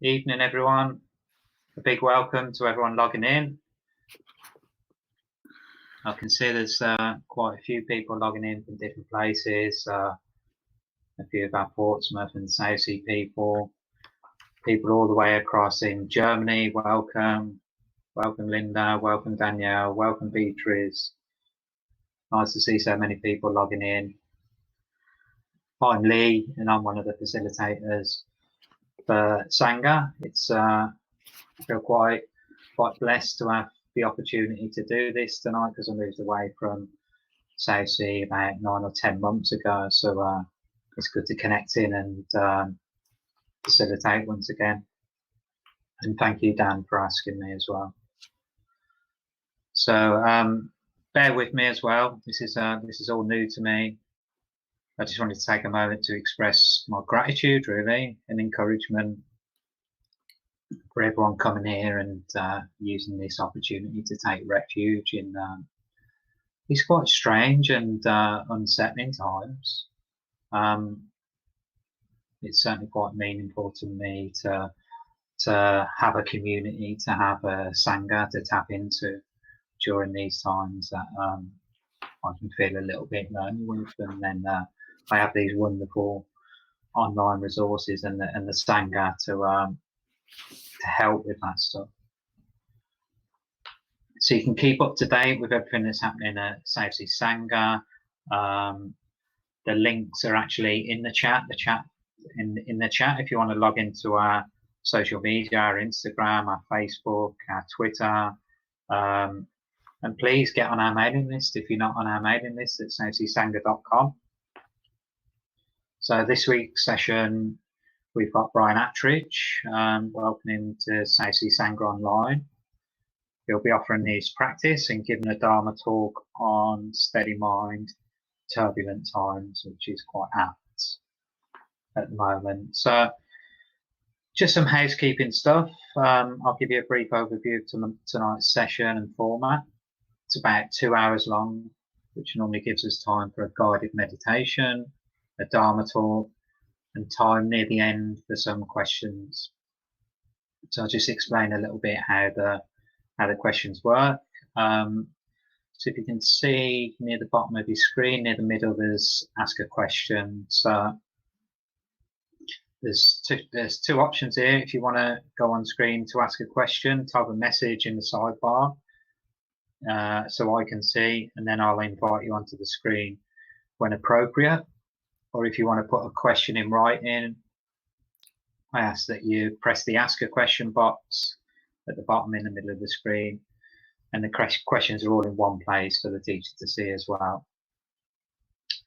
Evening, everyone. A big welcome to everyone logging in. I can see there's quite a few people logging in from different places. A few of our Portsmouth and Southsea people all the way across in Germany. Welcome Linda, welcome Danielle, welcome Beatrice. Nice to see so many people logging in. I'm Lee, and I'm one of the facilitators for Sangha. I feel quite blessed to have the opportunity to do this tonight because I moved away from Southsea about 9 or 10 months ago. So it's good to connect in and facilitate once again. And thank you, Dan, for asking me as well. So bear with me as well. This is all new to me. I just wanted to take a moment to express my gratitude, really, and encouragement for everyone coming here and using this opportunity to take refuge in these quite strange and unsettling times. It's certainly quite meaningful to me to have a community, to have a Sangha to tap into during these times that I can feel a little bit lonely with, and then I have these wonderful online resources and the Sangha to help with that stuff. So you can keep up to date with everything that's happening at Southsea Sangha. The links are actually in the chat. In the chat, if you want to log into our social media, our Instagram, our Facebook, our Twitter, and please get on our mailing list if you're not on our mailing list at southseasangha.com. So this week's session, we've got Brian Attridge, welcoming to Southsea Sangha Online. He'll be offering his practice and giving a Dharma talk on steady mind, turbulent times, which is quite apt at the moment. So just some housekeeping stuff. I'll give you a brief overview of tonight's session and format. It's about 2 hours long, which normally gives us time for a guided meditation, a Dharma talk, and time near the end for some questions. So I'll just explain a little bit how the questions work. So if you can see near the bottom of your screen, near the middle, there's ask a question. So there's two options here. If you want to go on screen to ask a question, type a message in the sidebar so I can see, and then I'll invite you onto the screen when appropriate. Or if you want to put a question in writing, I ask that you press the ask a question box at the bottom in the middle of the screen, and the questions are all in one place for the teacher to see as well.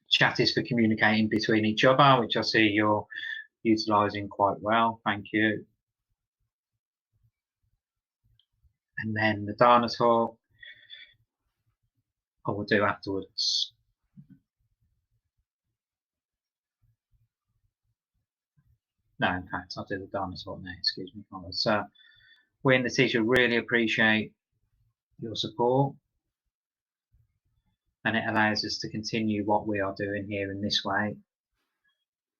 Chat is for communicating between each other, which I see you're utilising quite well. Thank you. And then the Dharma talk I will do afterwards. No, in fact, I'll do the Dharma talk now. Excuse me. So we and the teacher really appreciate your support, and it allows us to continue what we are doing here in this way.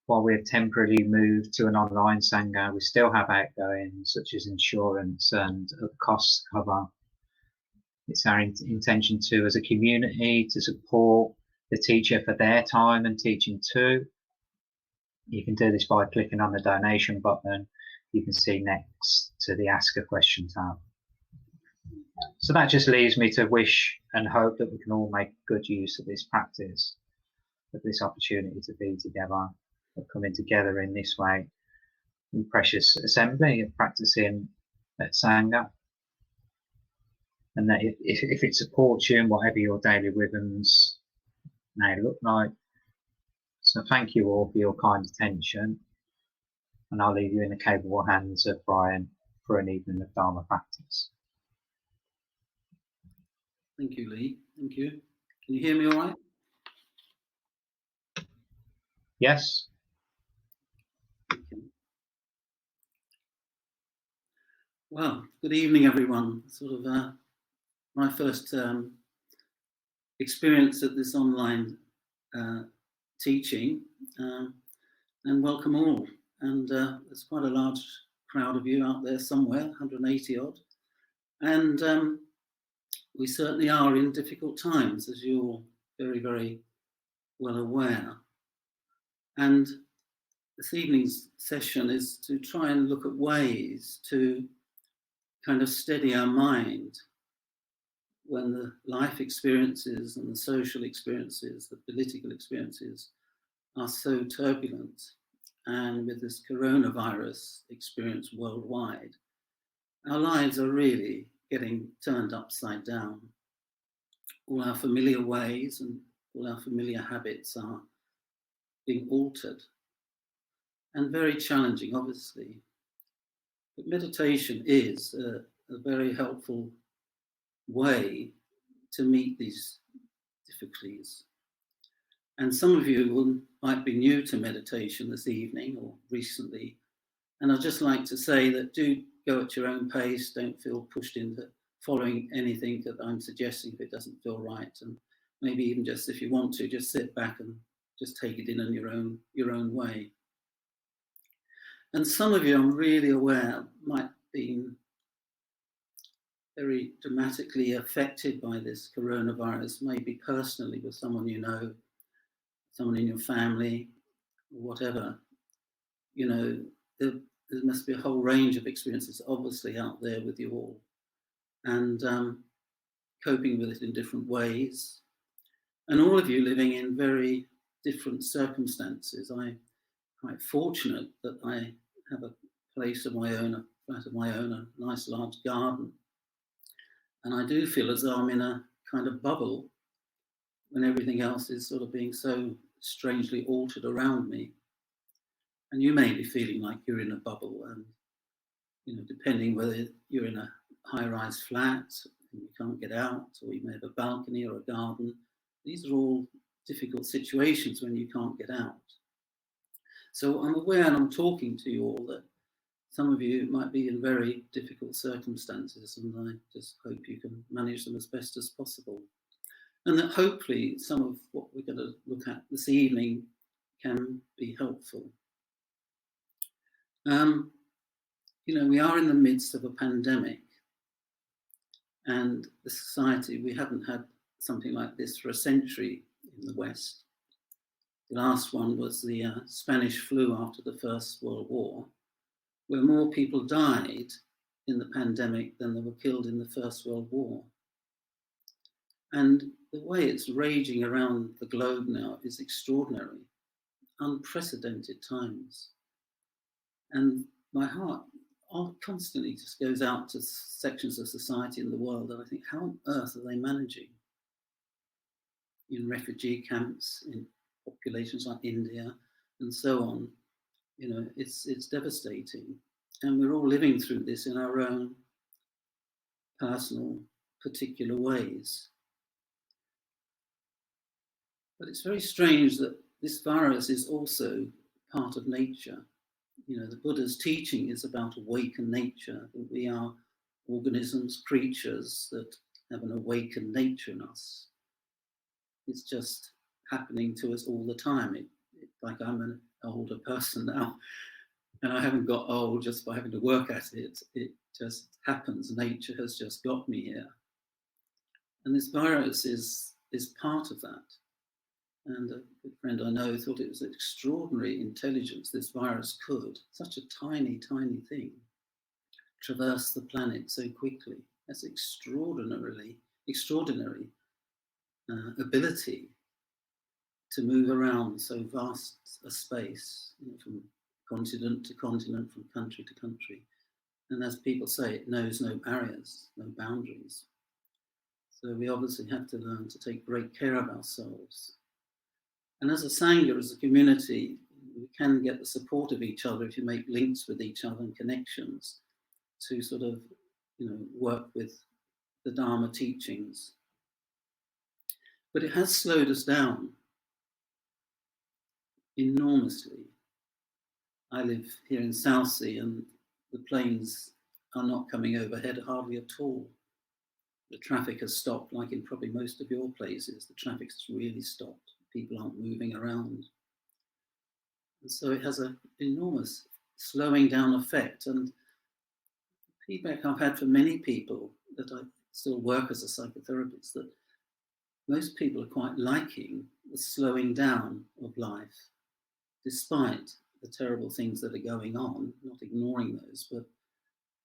While we have temporarily moved to an online Sangha, we still have outgoings such as insurance and other costs to cover. It's our intention to, as a community, to support the teacher for their time and teaching too. You can do this by clicking on the donation button you can see next to the Ask a Question tab. So that just leaves me to wish and hope that we can all make good use of this practice, of this opportunity to be together, of coming together in this way, in precious assembly of practicing at Sangha. And that if it supports you in whatever your daily rhythms may look like. So thank you all for your kind attention, and I'll leave you in the capable hands of Brian for an evening of Dharma practice. Thank you, Lee. Thank you. Can you hear me all right? Yes. Well, good evening, everyone. Sort of my first experience at this online teaching, and welcome all. And there's quite a large crowd of you out there somewhere, 180 odd. And we certainly are in difficult times, as you're very, very well aware. And this evening's session is to try and look at ways to kind of steady our mind when the life experiences and the social experiences, the political experiences are so turbulent. And with this coronavirus experience worldwide, our lives are really getting turned upside down. All our familiar ways and all our familiar habits are being altered, and very challenging, obviously. But meditation is a very helpful way to meet these difficulties. And some of you might be new to meditation this evening or recently, and I'd just like to say that do go at your own pace, don't feel pushed into following anything that I'm suggesting if it doesn't feel right, and maybe even just if you want to, just sit back and just take it in your own way. And some of you, I'm really aware, might be very dramatically affected by this coronavirus, maybe personally with someone you know, someone in your family, or whatever. You know, there must be a whole range of experiences obviously out there with you all, and coping with it in different ways. And all of you living in very different circumstances. I'm quite fortunate that I have a place of my own, a flat of my own, a nice large garden. And I do feel as though I'm in a kind of bubble when everything else is sort of being so strangely altered around me. And you may be feeling like you're in a bubble, and you know, depending whether you're in a high-rise flat and you can't get out, or you may have a balcony or a garden. These are all difficult situations when you can't get out. So I'm aware, and I'm talking to you all, that some of you might be in very difficult circumstances, and I just hope you can manage them as best as possible. And that hopefully some of what we're going to look at this evening can be helpful. You know, we are in the midst of a pandemic, and the society, we haven't had something like this for a century in the West. The last one was the Spanish flu after the First World War, where more people died in the pandemic than there were killed in the First World War. And the way it's raging around the globe now is extraordinary, unprecedented times. And my heart constantly just goes out to sections of society in the world, and I think, how on earth are they managing? In refugee camps, in populations like India, and so on. You know, it's devastating. And we're all living through this in our own personal, particular ways. But it's very strange that this virus is also part of nature. You know, the Buddha's teaching is about awakened nature, that we are organisms, creatures that have an awakened nature in us. It's just happening to us all the time. Like I'm an older person now, and I haven't got old just by having to work at it. It just happens. Nature has just got me here. And this virus is part of that. And a good friend I know thought it was an extraordinary intelligence this virus could, such a tiny, tiny thing, traverse the planet so quickly. That's extraordinary ability to move around so vast a space, you know, from continent to continent, from country to country. And as people say, it knows no barriers, no boundaries. So we obviously have to learn to take great care of ourselves. And as a Sangha, as a community, we can get the support of each other if you make links with each other and connections to sort of, you know, work with the Dharma teachings. But it has slowed us down enormously. I live here in Southsea, and the planes are not coming overhead hardly at all. The traffic has stopped, like in probably most of your places. The traffic's really stopped. People aren't moving around. And so it has an enormous slowing down effect. And feedback I've had from many people that I still work as a psychotherapist, that most people are quite liking the slowing down of life, despite the terrible things that are going on, not ignoring those, but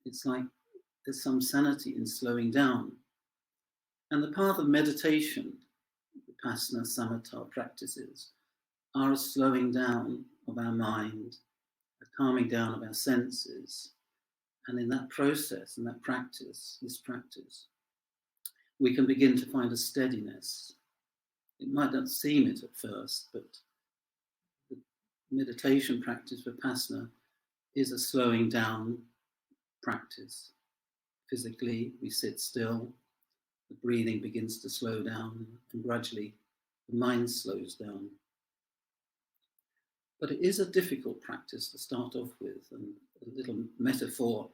it's like there's some sanity in slowing down. And the path of meditation, the Vipassana Samatha practices, are a slowing down of our mind, a calming down of our senses. And in that process, in that practice, this practice, we can begin to find a steadiness. It might not seem it at first, but the meditation practice, Vipassana, is a slowing down practice. Physically, we sit still, the breathing begins to slow down, and gradually the mind slows down. But it is a difficult practice to start off with, and a little metaphor,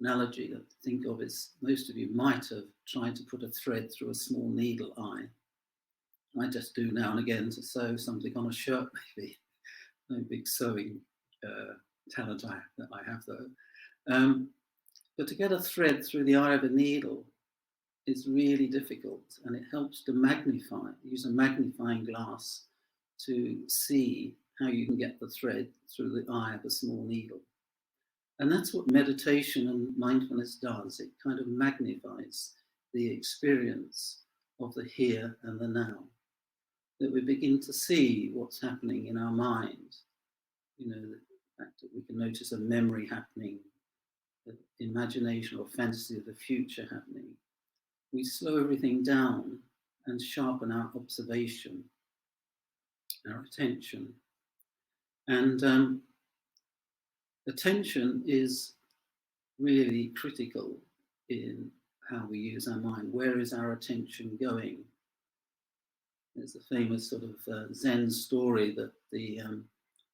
analogy that I think of is most of you might have tried to put a thread through a small needle eye. I just do now and again to sew something on a shirt, maybe. No big sewing talent that I have, though. But to get a thread through the eye of a needle is really difficult, and it helps to magnify, use a magnifying glass to see how you can get the thread through the eye of a small needle. And that's what meditation and mindfulness does. It kind of magnifies the experience of the here and the now, that we begin to see what's happening in our mind. You know, the fact that we can notice a memory happening, the imagination or fantasy of the future happening. We slow everything down and sharpen our observation, our attention. And attention is really critical in how we use our mind. Where is our attention going? There's a famous sort of Zen story that the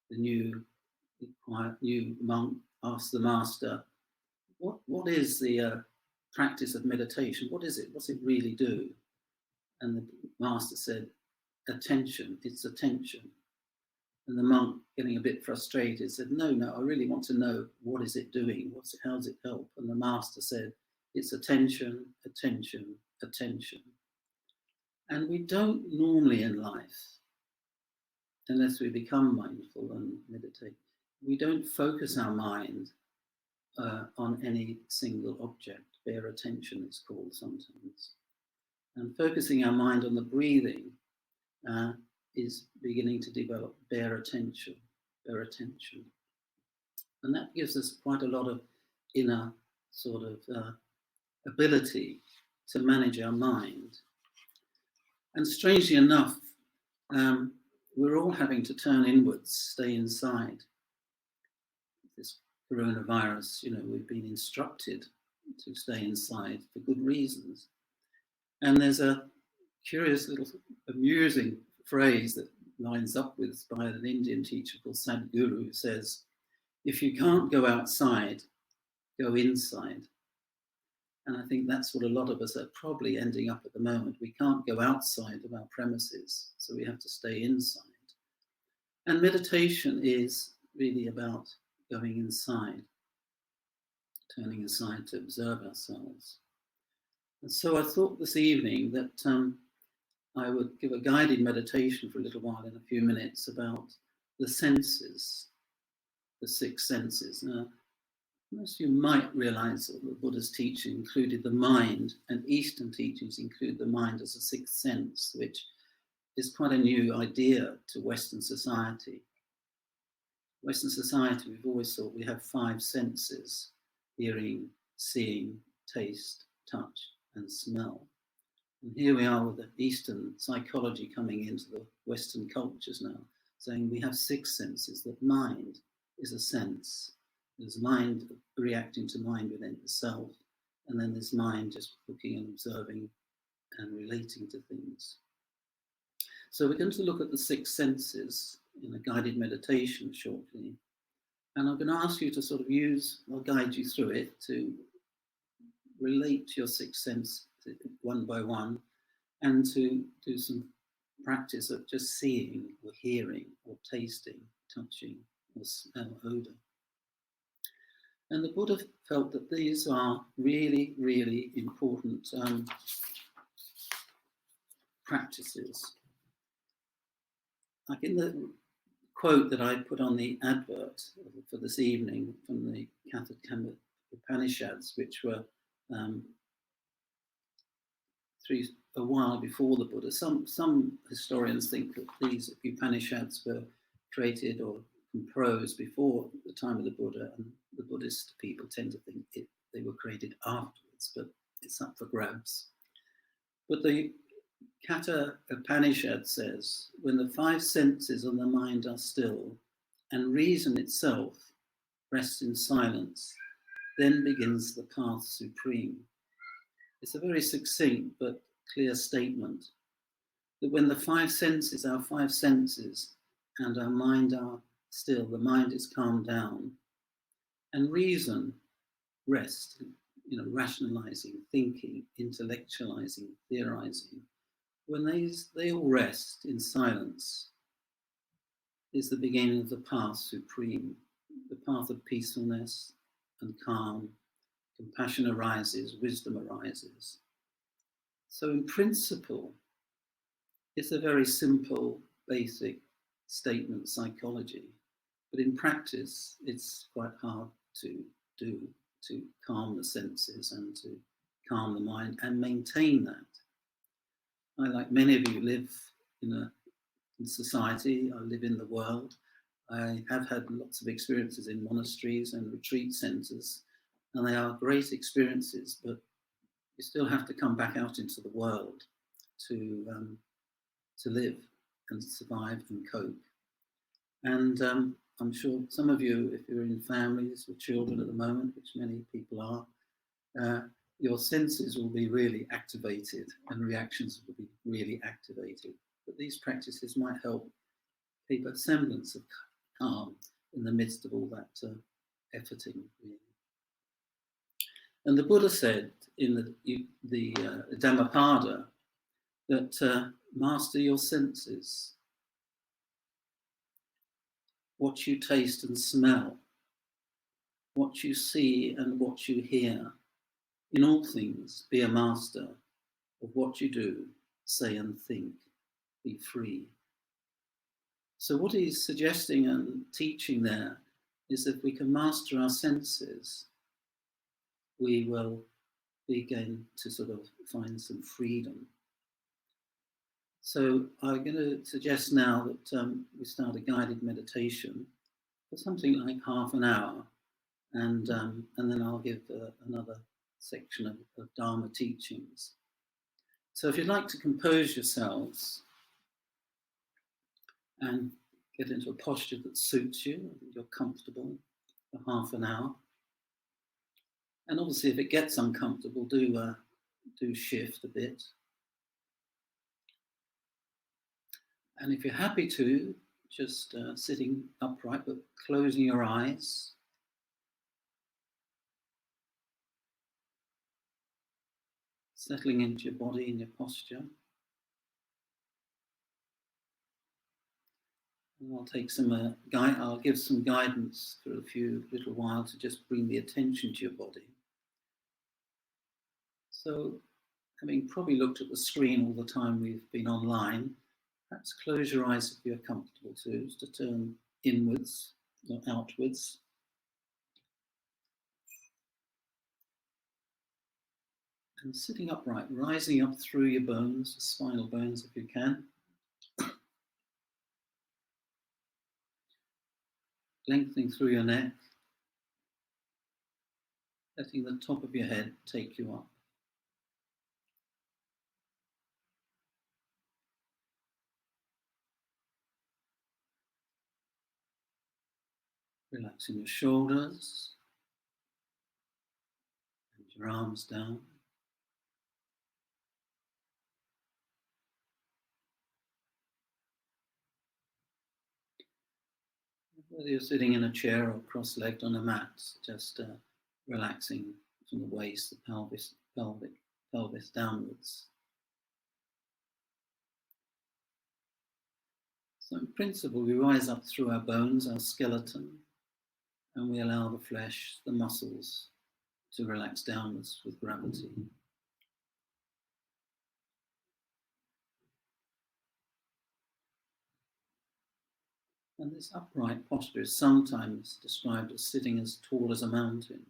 new monk asked the master, what is the practice of meditation? What is it? What's it really do? And the master said, attention, it's attention. And the monk, getting a bit frustrated, said, no, I really want to know, what is it doing? How does it help? And the master said, it's attention, attention, attention. And we don't normally in life, unless we become mindful and meditate, we don't focus our mind on any single object. Bare attention is called sometimes. And focusing our mind on the breathing is beginning to develop bare attention. And that gives us quite a lot of inner sort of ability to manage our mind. And strangely enough, we're all having to turn inwards, stay inside. This coronavirus, we've been instructed to stay inside for good reasons. And there's a curious little amusing phrase that lines up with by an Indian teacher called Sadhguru, who says, if you can't go outside, go inside. And I think that's what a lot of us are probably ending up at the moment. We can't go outside of our premises, so we have to stay inside. And meditation is really about going inside, turning inside to observe ourselves. And so I thought this evening that I would give a guided meditation for a little while in a few minutes about the senses, the six senses. Now, most of you might realize that the Buddha's teaching included the mind, and Eastern teachings include the mind as a sixth sense, which is quite a new idea to Western society. Western society, we've always thought we have five senses: hearing, seeing, taste, touch, and smell. And here we are with the Eastern psychology coming into the Western cultures now, saying we have six senses, that mind is a sense. There's mind reacting to mind within itself, and then there's mind just looking and observing and relating to things. So we're going to look at the six senses in a guided meditation shortly. And I'm going to ask you to sort of I'll guide you through it, to relate to your sixth sense one by one, and to do some practice of just seeing or hearing or tasting, touching or smell, odour. And the Buddha felt that these are really, really important practices. Like in the quote that I put on the advert for this evening from the Katha Upanishads, which were a while before the Buddha. Some historians think that these Upanishads were created or composed before the time of the Buddha, and the Buddhist people tend to think they were created afterwards, but it's up for grabs. But the Katha Upanishad says, when the five senses of the mind are still and reason itself rests in silence, then begins the path supreme. It's a very succinct but clear statement that when the five senses, our five senses, and our mind are still, the mind is calmed down, and reason, rest, rationalizing, thinking, intellectualizing, theorizing, when they all rest in silence, is the beginning of the path supreme, the path of peacefulness and calm. Compassion arises, wisdom arises. So in principle, it's a very simple, basic statement, psychology. But in practice, it's quite hard to do, to calm the senses and to calm the mind and maintain that. I, like many of you, live in society. I live in the world. I have had lots of experiences in monasteries and retreat centres, and they are great experiences, but you still have to come back out into the world to live and survive and cope. And I'm sure some of you, if you're in families with children at the moment, which many people are, your senses will be really activated and reactions will be really activated. But these practices might help keep a semblance of calm in the midst of all that efforting. Really. And the Buddha said in the Dhammapada that master your senses, what you taste and smell, what you see and what you hear. In all things, be a master of what you do, say and think. Be free. So what he's suggesting and teaching there is that if we can master our senses, we will begin to sort of find some freedom. So I'm going to suggest now that we start a guided meditation for something like half an hour, and then I'll give another section of Dharma teachings. So if you'd like to compose yourselves and get into a posture that suits you, you're comfortable for half an hour. And obviously if it gets uncomfortable, do shift a bit. And if you're happy to, just sitting upright but closing your eyes. Settling into your body and your posture. And I'll take some I'll give some guidance for a little while to just bring the attention to your body. So, having probably looked at the screen all the time we've been online, perhaps close your eyes if you're comfortable to turn inwards or outwards. And sitting upright, rising up through your bones, the spinal bones if you can. Lengthening through your neck. Letting the top of your head take you up. Relaxing your shoulders and your arms down. Whether you're sitting in a chair or cross-legged on a mat, just relaxing from the waist, the pelvis downwards. So in principle, we rise up through our bones, our skeleton, And we allow the flesh, the muscles, to relax downwards with gravity. And this upright posture is sometimes described as sitting as tall as a mountain.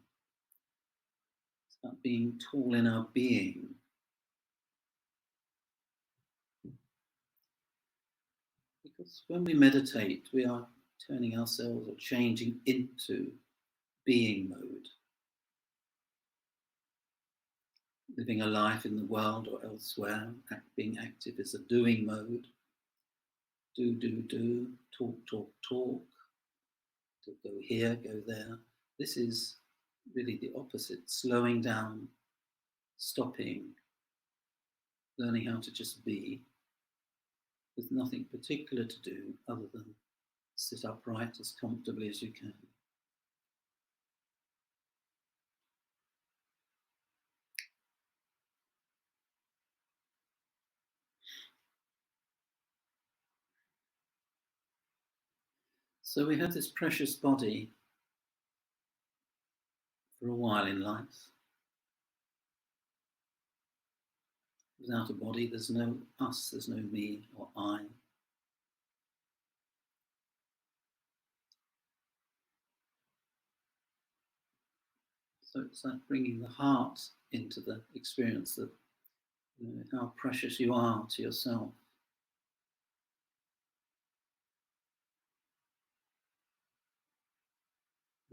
It's about being tall in our being. Because when we meditate, we are turning ourselves or changing into being mode. Living a life in the world or elsewhere, being active is a doing mode. Do, talk, to go here, go there. This is really the opposite, slowing down, stopping, learning how to just be, with nothing particular to do other than sit upright as comfortably as you can. So we have this precious body for a while in life. Without a body, there's no us, there's no me or I. So it's like bringing the heart into the experience, that how precious you are to yourself.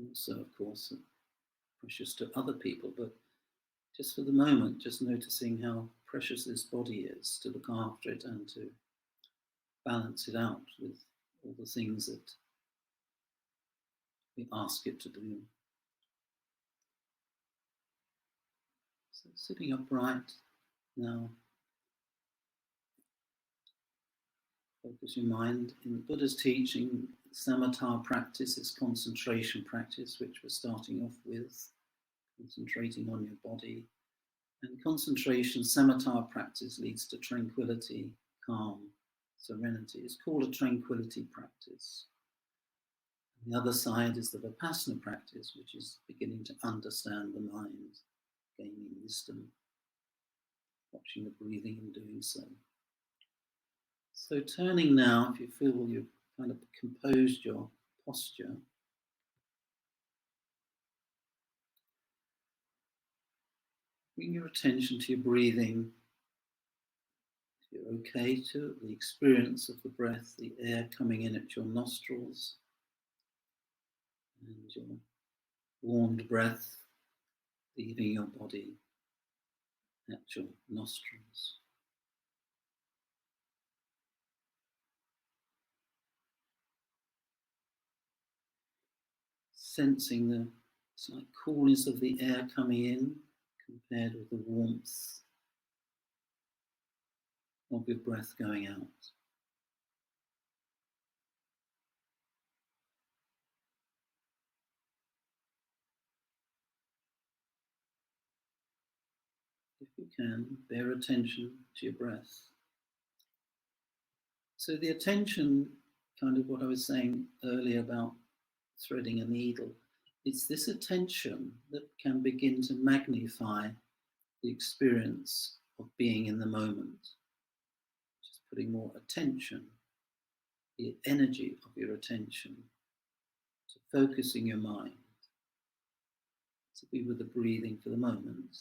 Also, of course, precious to other people, but just for the moment, just noticing how precious this body is, to look after it and to balance it out with all the things that we ask it to do. So sitting upright now, focus your mind. In the Buddha's teaching, samatha practice is concentration practice, which we're starting off with, concentrating on your body. And concentration, samatha practice, leads to tranquility, calm, serenity. It's called a tranquility practice. And the other side is the vipassana practice, which is beginning to understand the mind, gaining wisdom, watching the breathing and doing so. So turning now, if you feel you've kind of composed your posture, bring your attention to your breathing. If you're okay to, the experience of the breath, the air coming in at your nostrils, and your warmed breath leaving your body at your nostrils. Sensing the slight coolness of the air coming in compared with the warmth of your breath going out. If you can, bear attention to your breath. So the attention, kind of what I was saying earlier about threading a needle, it's this attention that can begin to magnify the experience of being in the moment. Just putting more attention, the energy of your attention, to focusing your mind, to be with the breathing for the moment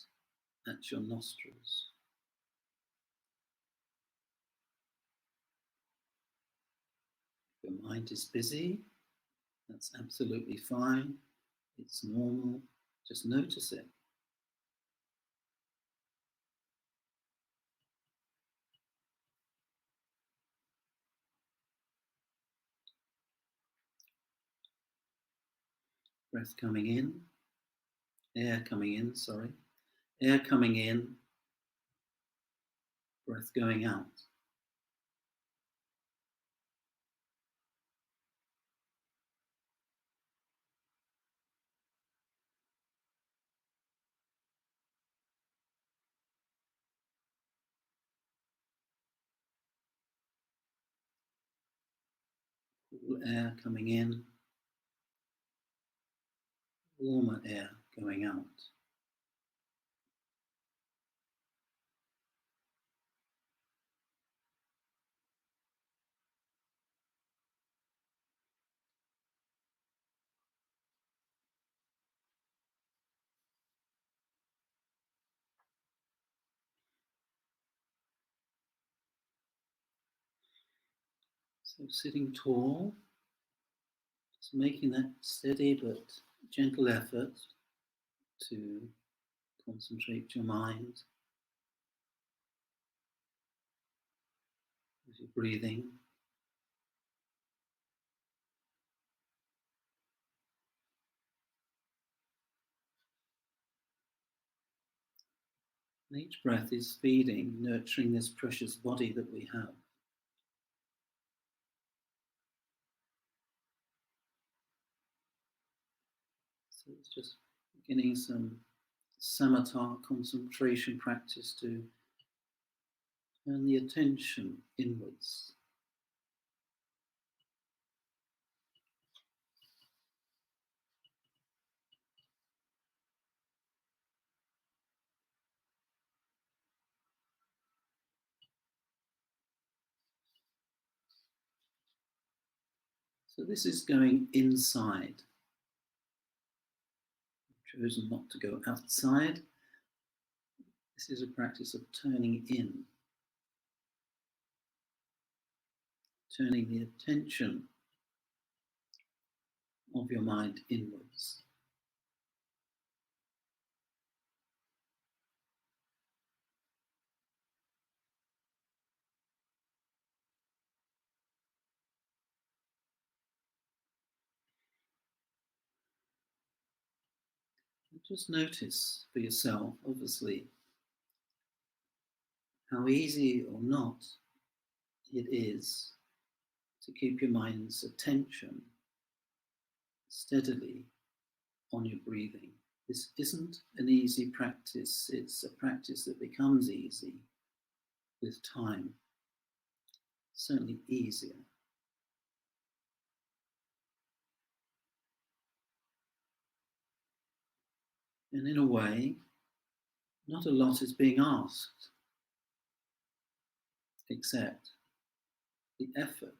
at your nostrils. If your mind is busy, that's absolutely fine. It's normal. Just notice it. Breath coming in, air coming in, air coming in, breath going out. Cool air coming in, warmer air going out. So sitting tall, just making that steady but gentle effort to concentrate your mind with your breathing. And each breath is feeding, nurturing this precious body that we have. So it's just beginning some samatha concentration practice to turn the attention inwards. So this is going inside. I've chosen not to go outside. This is a practice of turning in, turning the attention of your mind inwards. And just notice for yourself, obviously, how easy or not it is to keep your mind's attention steadily on your breathing. This isn't an easy practice. It's a practice that becomes easy with time, certainly easier. And in a way, not a lot is being asked, except the effort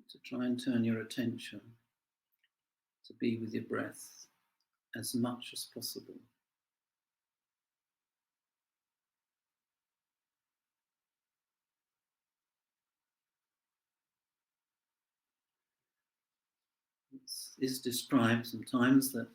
to try and turn your attention to be with your breath as much as possible. It is described sometimes that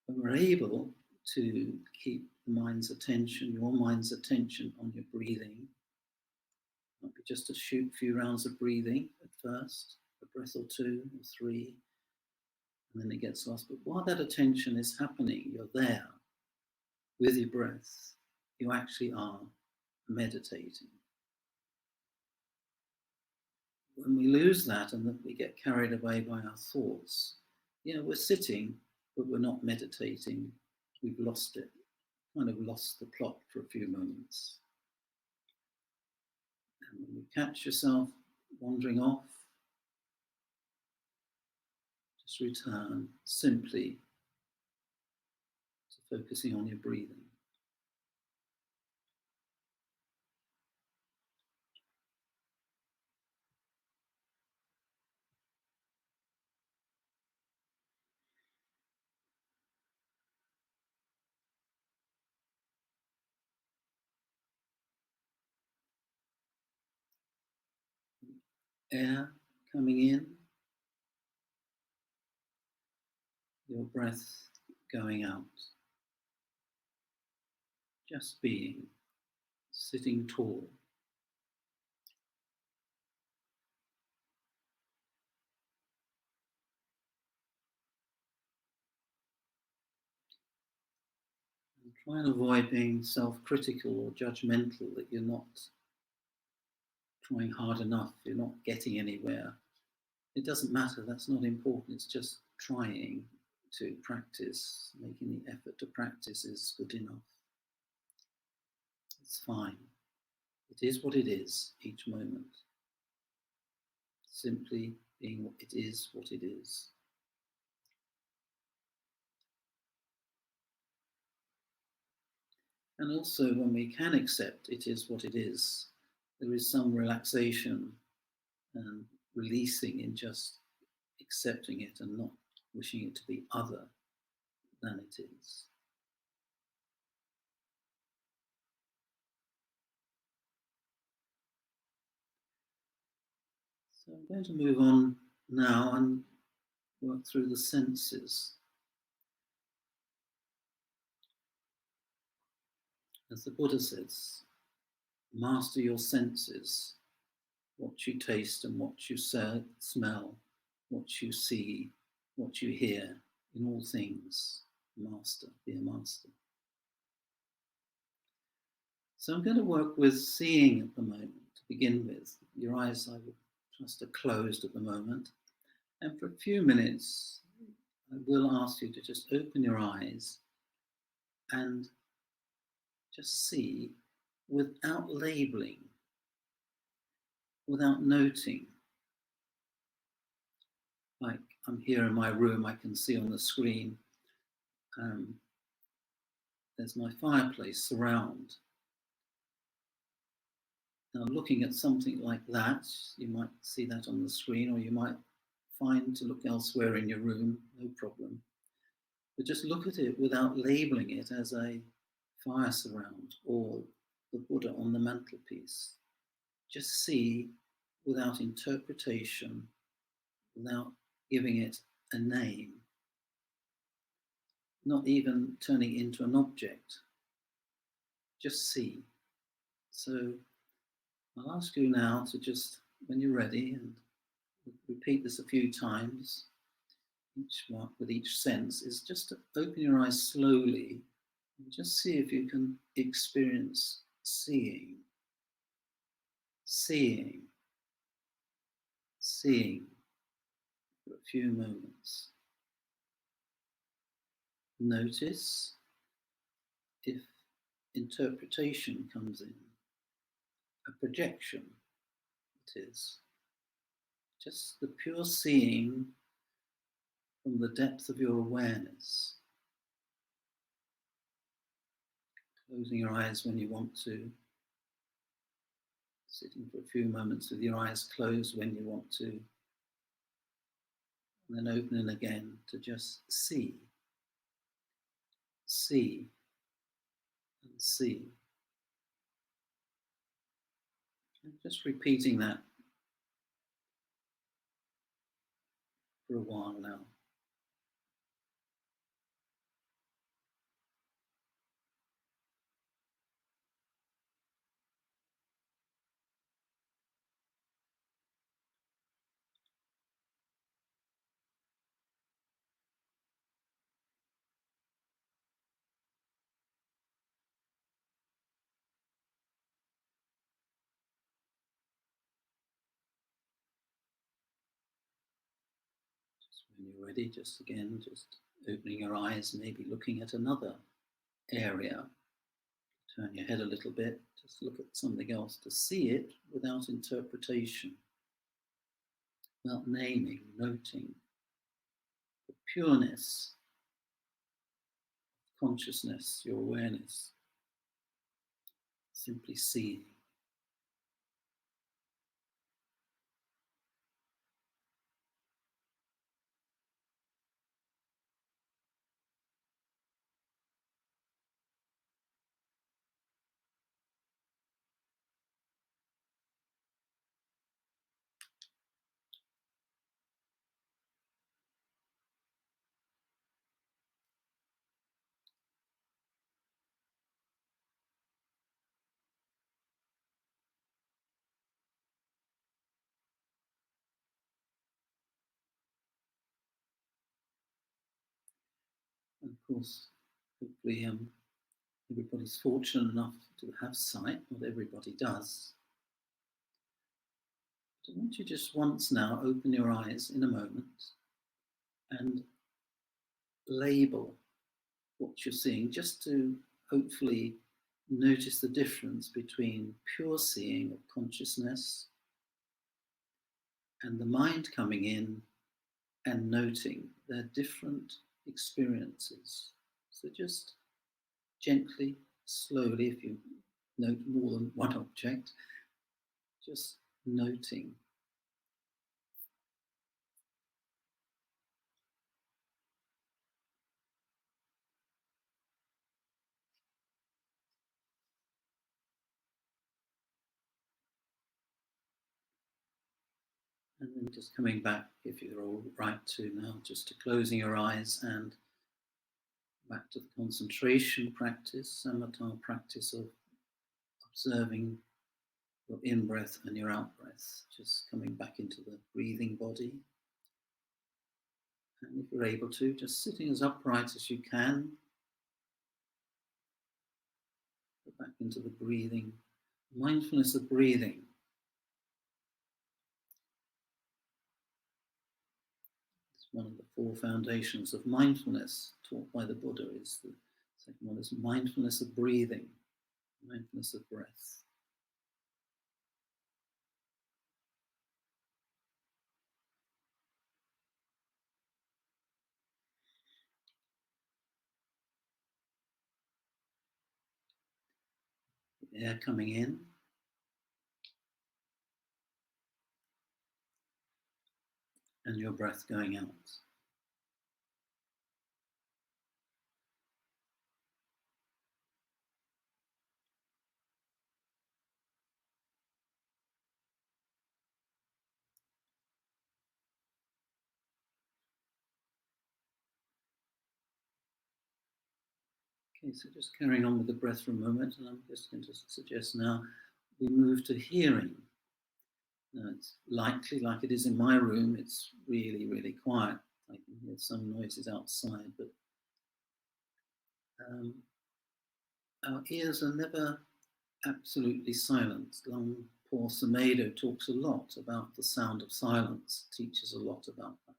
when we're able to keep the mind's attention, your mind's attention on your breathing, it might be just a few rounds of breathing at first, a breath or two or three, and then it gets lost. But while that attention is happening, you're there with your breath. You actually are meditating. When we lose that and that we get carried away by our thoughts, we're sitting, but we're not meditating. We've lost it, kind of lost the plot for a few moments. And when you catch yourself wandering off, just return simply to focusing on your breathing. Air coming in, your breath going out. Just being, sitting tall. And try and avoid being self-critical or judgmental, that you're not trying hard enough, you're not getting anywhere. It doesn't matter, that's not important, it's just trying to practice, making the effort to practice is good enough. It's fine. It is what it is each moment. Simply being what it is. And also when we can accept it is what it is, there is some relaxation and releasing in just accepting it and not wishing it to be other than it is. So I'm going to move on now and work through the senses. As the Buddha says, master your senses, what you taste and what you smell, what you see, what you hear, in all things, master, be a master. So I'm going to work with seeing at the moment to begin with. Your eyes, I would trust, are closed at the moment. And for a few minutes, I will ask you to just open your eyes and just see without labeling, without noting. Like I'm here in my room, I can see on the screen, there's my fireplace surround. Now looking at something like that, you might see that on the screen, or you might find to look elsewhere in your room, no problem. But just look at it without labeling it as a fire surround or the Buddha on the mantelpiece. Just see without interpretation, without giving it a name, not even turning it into an object. Just see. So I'll ask you now to just, when you're ready, and repeat this a few times, each one with each sense, is just to open your eyes slowly and just see if you can experience seeing, seeing, seeing for a few moments. Notice if interpretation comes in, a projection it is. Just the pure seeing from the depth of your awareness. Closing your eyes when you want to. Sitting for a few moments with your eyes closed when you want to. And then opening again to just see. See and see. And just repeating that for a while now. When you're ready, just again, just opening your eyes, maybe looking at another area. Turn your head a little bit, just look at something else to see it without interpretation, without naming, noting. The pureness, consciousness, your awareness, simply seeing. And of course, hopefully everybody's fortunate enough to have sight. Not everybody does. But I want you just once now, open your eyes in a moment and label what you're seeing, just to hopefully notice the difference between pure seeing of consciousness and the mind coming in and noting their different experiences. So just gently slowly, if you note more than one object, just noting. And then just coming back, if you're all right to now, just to closing your eyes and back to the concentration practice, samatha practice of observing your in-breath and your out-breath, just coming back into the breathing body. And if you're able to, just sitting as upright as you can, go back into the breathing. Mindfulness of breathing. It's one of the four foundations of mindfulness taught by the Buddha. Is the second one is mindfulness of breathing, mindfulness of breath. Air coming in and your breath going out. Okay, so just carrying on with the breath for a moment, and I'm just going to suggest now we move to hearing. Now it's likely, like it is in my room, it's really, really quiet. I can hear some noises outside, but our ears are never absolutely silent. Long Paul Samedo talks a lot about the sound of silence, teaches a lot about that.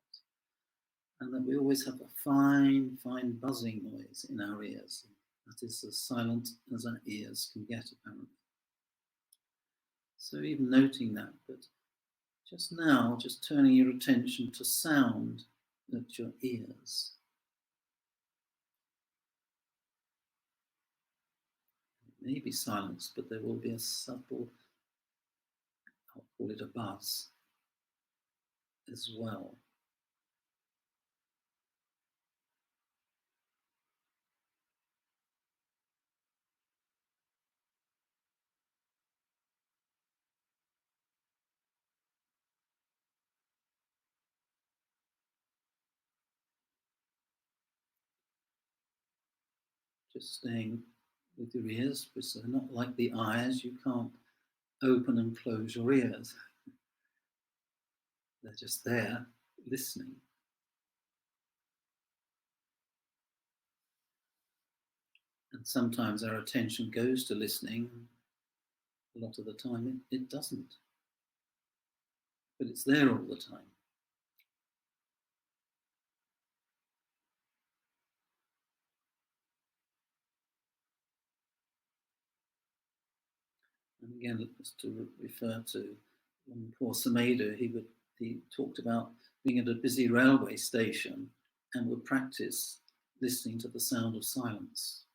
And that we always have a fine, fine buzzing noise in our ears. That is as silent as our ears can get, apparently. So even noting that, but just now, just turning your attention to sound at your ears. It may be silence, but there will be a subtle, I'll call it a buzz, as well. Just staying with your ears, because they're not like the eyes. You can't open and close your ears. They're just there, listening. And sometimes our attention goes to listening. A lot of the time it doesn't. But it's there all the time. And again, just to refer to Paul Samedo, he talked about being at a busy railway station and would practice listening to the sound of silence.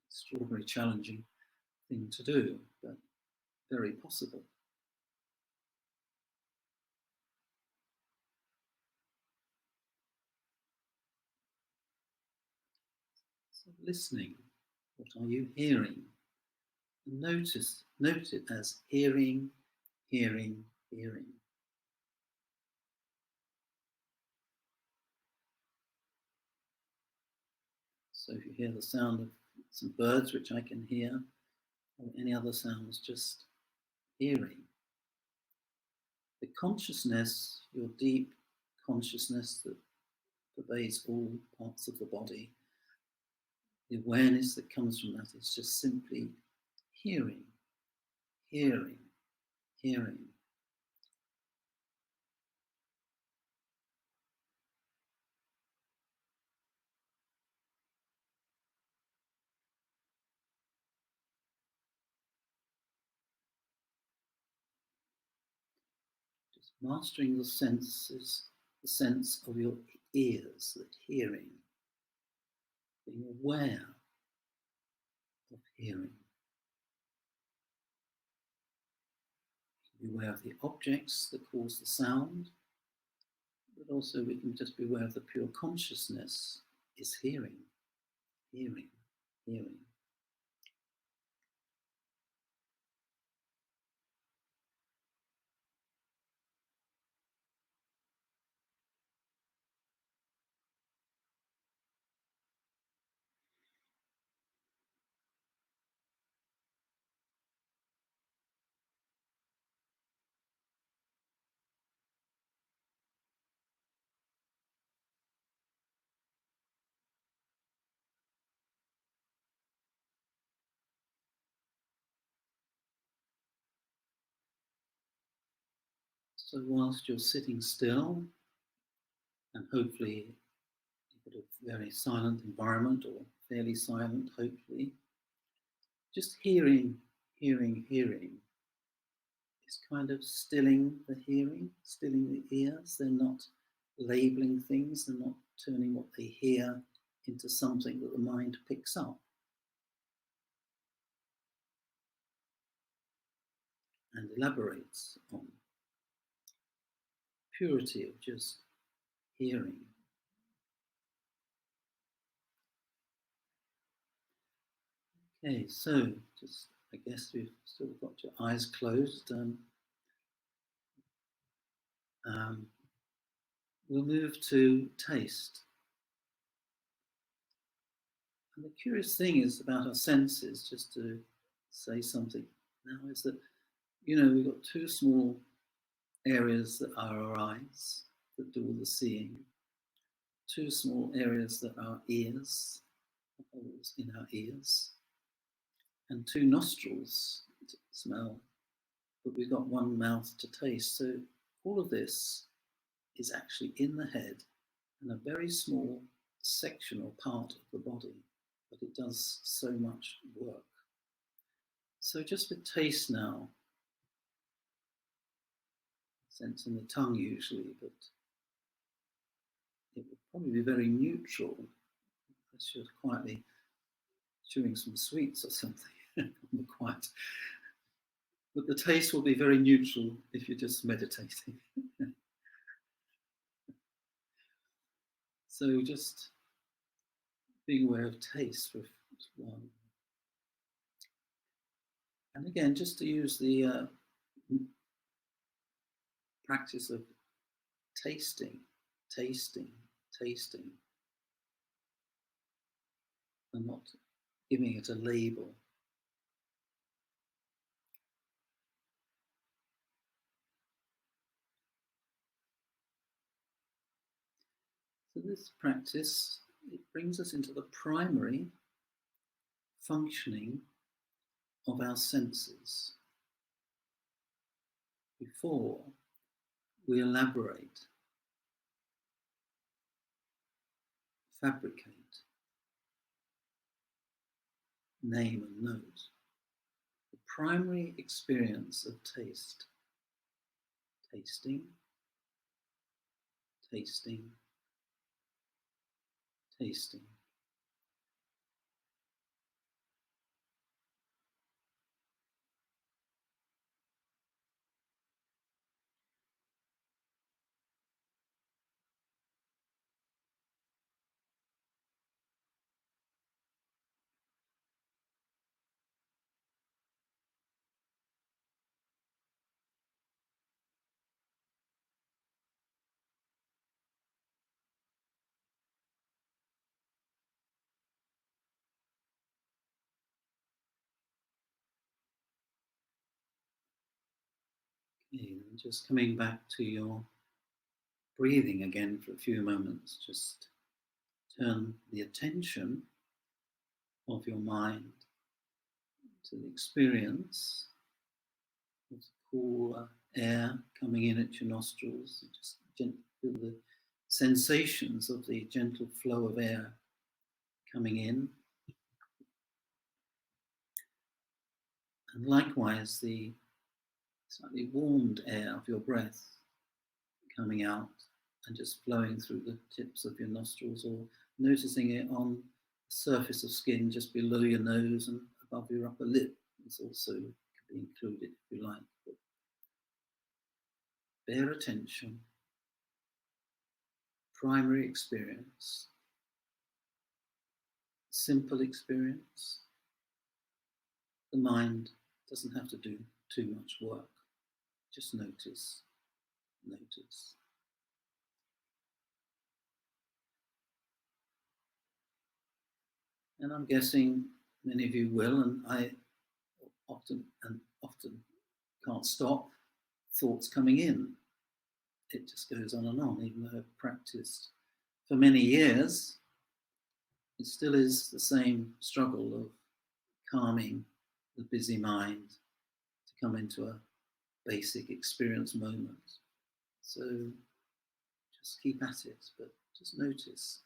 Extraordinarily challenging thing to do, but very possible. So listening, what are you hearing? Note it as hearing, hearing, hearing. So if you hear the sound of some birds, which I can hear, or any other sounds, just hearing. The consciousness, your deep consciousness that pervades all parts of the body, the awareness that comes from that is just simply hearing, hearing, hearing. Just mastering the senses, the sense of your ears, that hearing, being aware hearing. Be aware of the objects that cause the sound, but also we can just be aware of the pure consciousness is hearing, hearing, hearing. So whilst you're sitting still, and hopefully you've got a very silent environment, or fairly silent, hopefully, just hearing, hearing, hearing is kind of stilling the hearing, stilling the ears. They're not labeling things, they're not turning what they hear into something that the mind picks up and elaborates on. Purity of just hearing. Okay, so just, I guess we've still got your eyes closed. We'll move to taste. And the curious thing is about our senses, just to say something now, is that, we've got two small areas that are our eyes, that do all the seeing, two small areas that are ears, holes in our ears, and two nostrils to smell, but we've got one mouth to taste. So all of this is actually in the head and a very small section or part of the body, but it does so much work. So just with taste now, sense in the tongue usually, but it would probably be very neutral unless you're quietly chewing some sweets or something on the quiet. But the taste will be very neutral if you're just meditating. So just being aware of taste for one. And again, just to use the practice of tasting, tasting, tasting, and not giving it a label. So this practice, it brings us into the primary functioning of our senses before we elaborate, fabricate, name and note. The primary experience of taste, tasting, tasting, tasting. Okay, and just coming back to your breathing again for a few moments, just turn the attention of your mind to the experience of the cool air coming in at your nostrils. Just feel the sensations of the gentle flow of air coming in. And likewise, the slightly warmed air of your breath coming out and just flowing through the tips of your nostrils, or noticing it on the surface of skin just below your nose and above your upper lip is also could be included if you like. But bare attention, primary experience, simple experience. The mind doesn't have to do too much work. Just notice, notice. And I'm guessing many of you will, and I often can't stop thoughts coming in. It just goes on and on, even though I've practiced for many years. It still is the same struggle of calming the busy mind to come into a basic experience moment. So just keep at it, but just notice.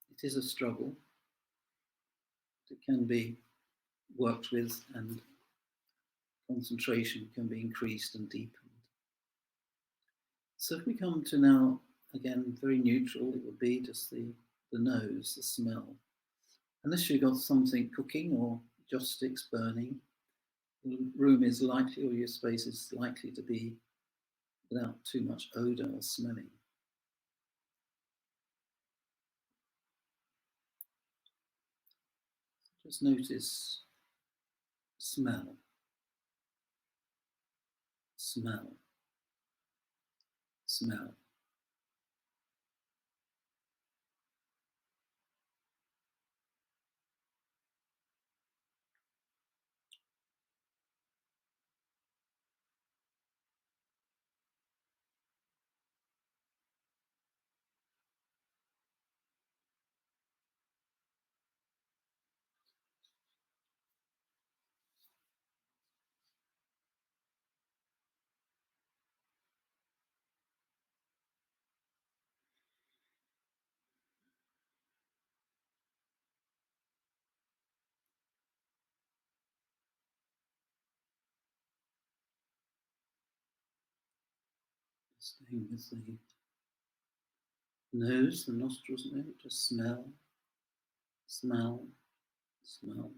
It is a struggle. It can be worked with, and concentration can be increased and deepened. So if we come to now, again, very neutral, it would be just the nose, the smell. Unless you've got something cooking or joss sticks burning, the room is likely, or your space is likely to be without too much odour or smelling. Just notice smell, smell, smell. Staying with the nose, the nostrils, maybe just smell, smell, smell.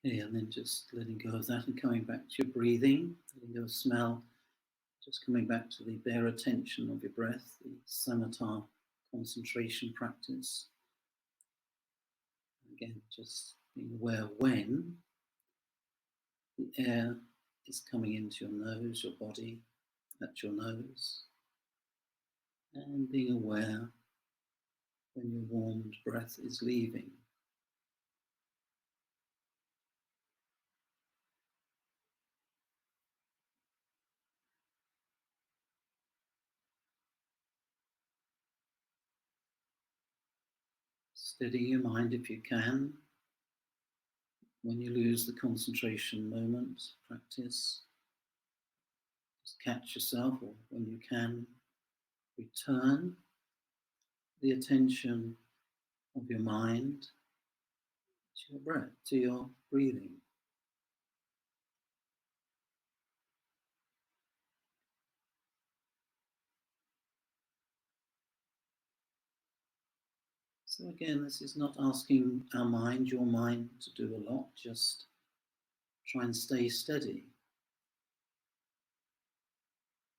Okay, and then just letting go of that and coming back to your breathing, letting go of smell, just coming back to the bare attention of your breath, the samatha concentration practice. Again, just being aware when the air is coming into your nose, your body, at your nose, and being aware when your warmed breath is leaving. Steady your mind if you can. When you lose the concentration moment, practice. Just catch yourself, or when you can, return the attention of your mind to your breath, to your breathing. So again, this is not asking our mind, your mind, to do a lot, just try and stay steady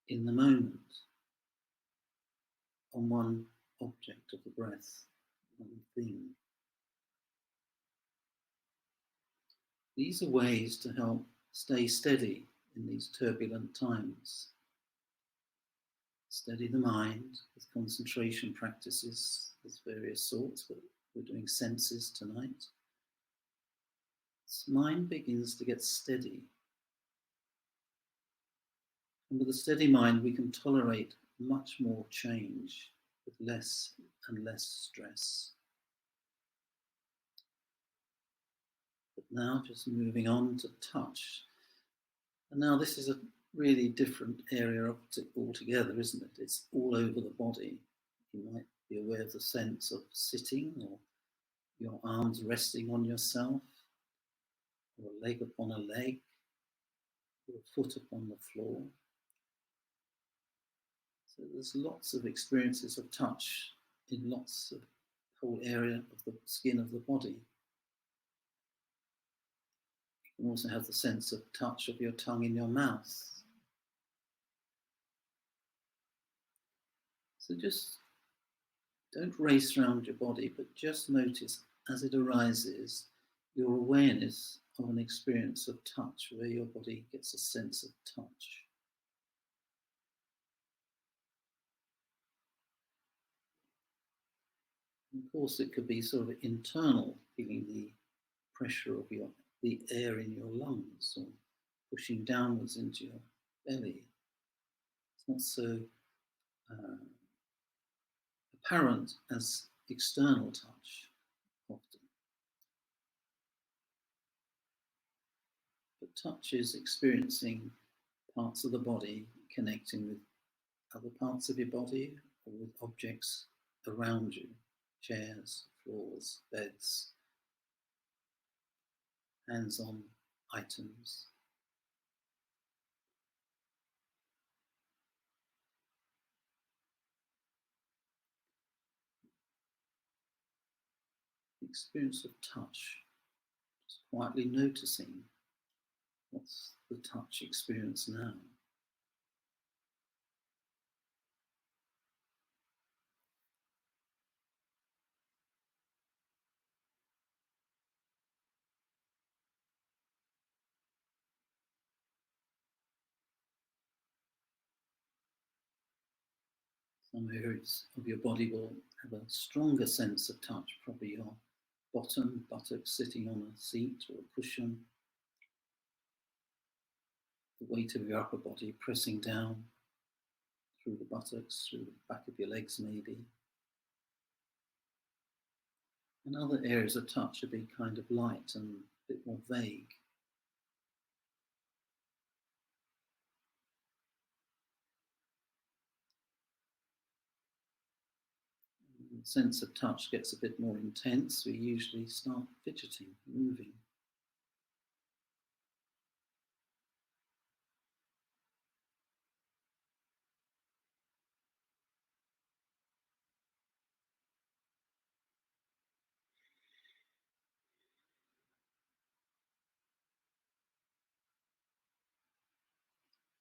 in the moment on one object of the breath, one thing. These are ways to help stay steady in these turbulent times. Steady the mind with concentration practices of various sorts, but we're doing senses tonight. This mind begins to get steady. And with a steady mind, we can tolerate much more change with less and less stress. Now just moving on to touch. And now this is a really different area altogether, isn't it? It's all over the body. You might be aware of the sense of sitting, or your arms resting on yourself, or a leg upon a leg, or a foot upon the floor. So there's lots of experiences of touch in lots of whole area of the skin of the body. You can also have the sense of touch of your tongue in your mouth. So just don't race around your body, but just notice as it arises your awareness of an experience of touch, where your body gets a sense of touch. And of course, it could be sort of internal, feeling the pressure of the air in your lungs, or pushing downwards into your belly. It's not so apparent as external touch often. But touch is experiencing parts of the body connecting with other parts of your body, or with objects around you, chairs, floors, beds, hands-on items. The experience of touch, just quietly noticing what's the touch experience now. Some areas of your body will have a stronger sense of touch, probably your bottom, buttocks sitting on a seat or a cushion, the weight of your upper body pressing down through the buttocks, through the back of your legs maybe. And other areas of touch will be kind of light and a bit more vague. When the sense of touch gets a bit more intense, we usually start fidgeting, moving.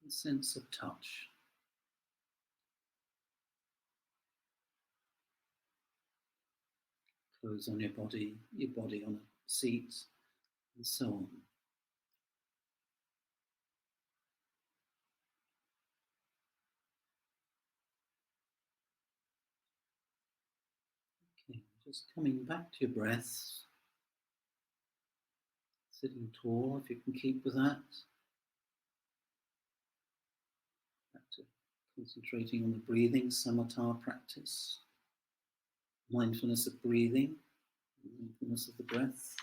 The sense of touch. Clothes on your body on a seat, and so on. Okay, just coming back to your breath, sitting tall if you can keep with that. Back to concentrating on the breathing, samatha practice, mindfulness of breathing, mindfulness of the breath.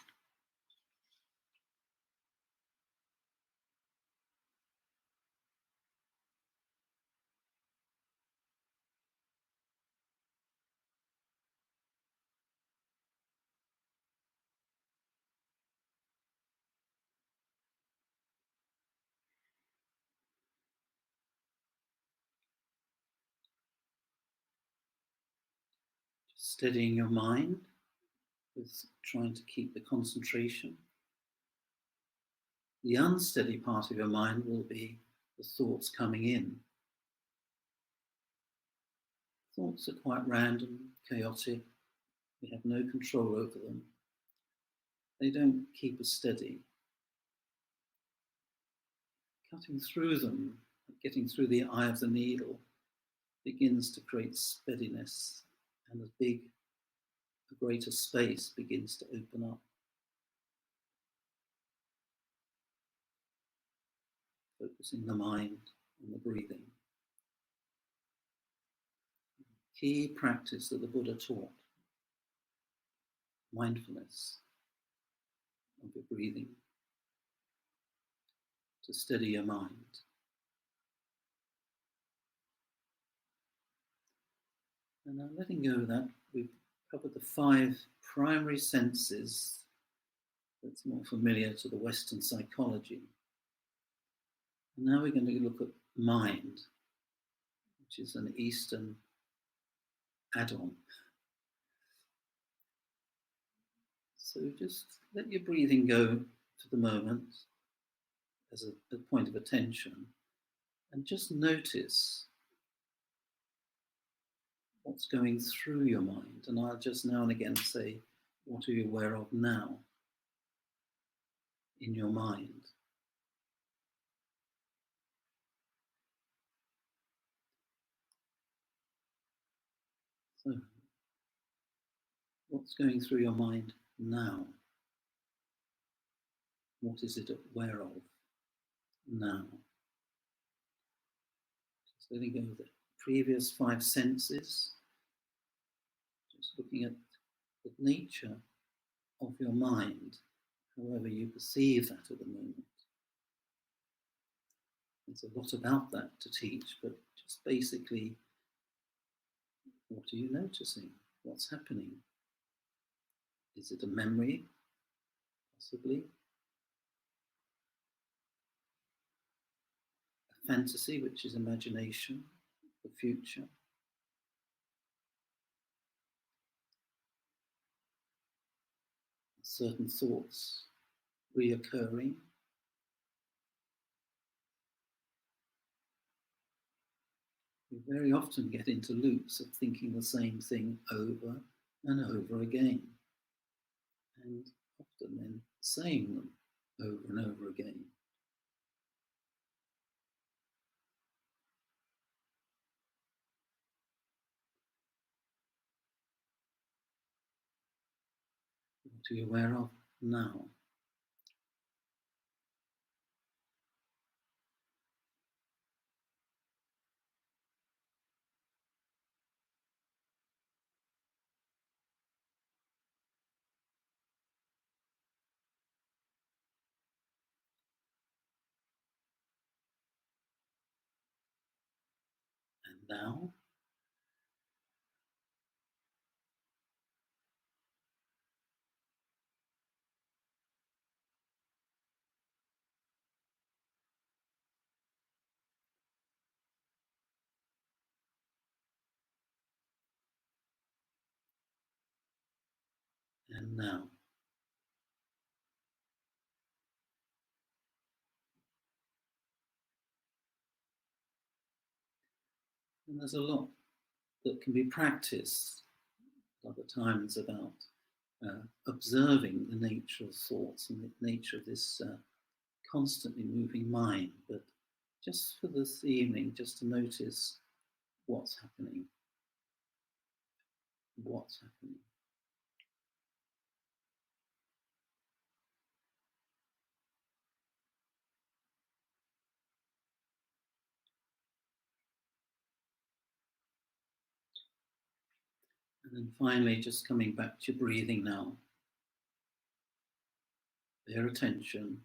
Steadying your mind with trying to keep the concentration. The unsteady part of your mind will be the thoughts coming in. Thoughts are quite random, chaotic. We have no control over them. They don't keep us steady. Cutting through them, getting through the eye of the needle, begins to create steadiness, and a greater space begins to open up. Focusing the mind on the breathing. Key practice that the Buddha taught. Mindfulness of your breathing to steady your mind. And now letting go of that, we've covered the 5 primary senses that's more familiar to the Western psychology. And now we're going to look at mind, which is an Eastern add-on. So just let your breathing go for the moment as a point of attention, and just notice what's going through your mind. And I'll just now and again say, what are you aware of now in your mind? So, what's going through your mind now? What is it aware of now? Just letting go of the previous 5 senses, just looking at the nature of your mind, however you perceive that at the moment. There's a lot about that to teach, but just basically, what are you noticing? What's happening? Is it a memory, possibly? A fantasy, which is imagination, the future? Certain thoughts reoccurring? We very often get into loops of thinking the same thing over and over again, and often then saying them over and over again. What are you aware of now? And now? And now? And there's a lot that can be practiced other times about observing the nature of thoughts and the nature of this constantly moving mind. But just for this evening, just to notice what's happening. What's happening. And then finally, just coming back to your breathing now. Bear attention,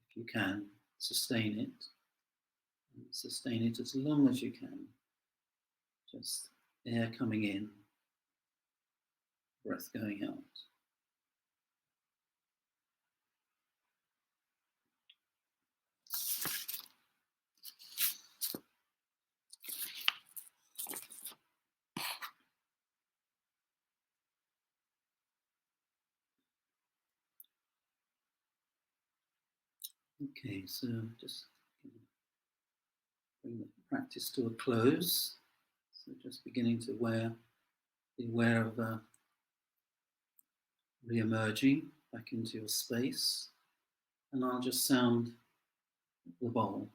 if you can, sustain it. And sustain it as long as you can. Just air coming in, breath going out. Okay, so just bring the practice to a close. So just beginning to be aware of re-emerging back into your space. And I'll just sound the bowl.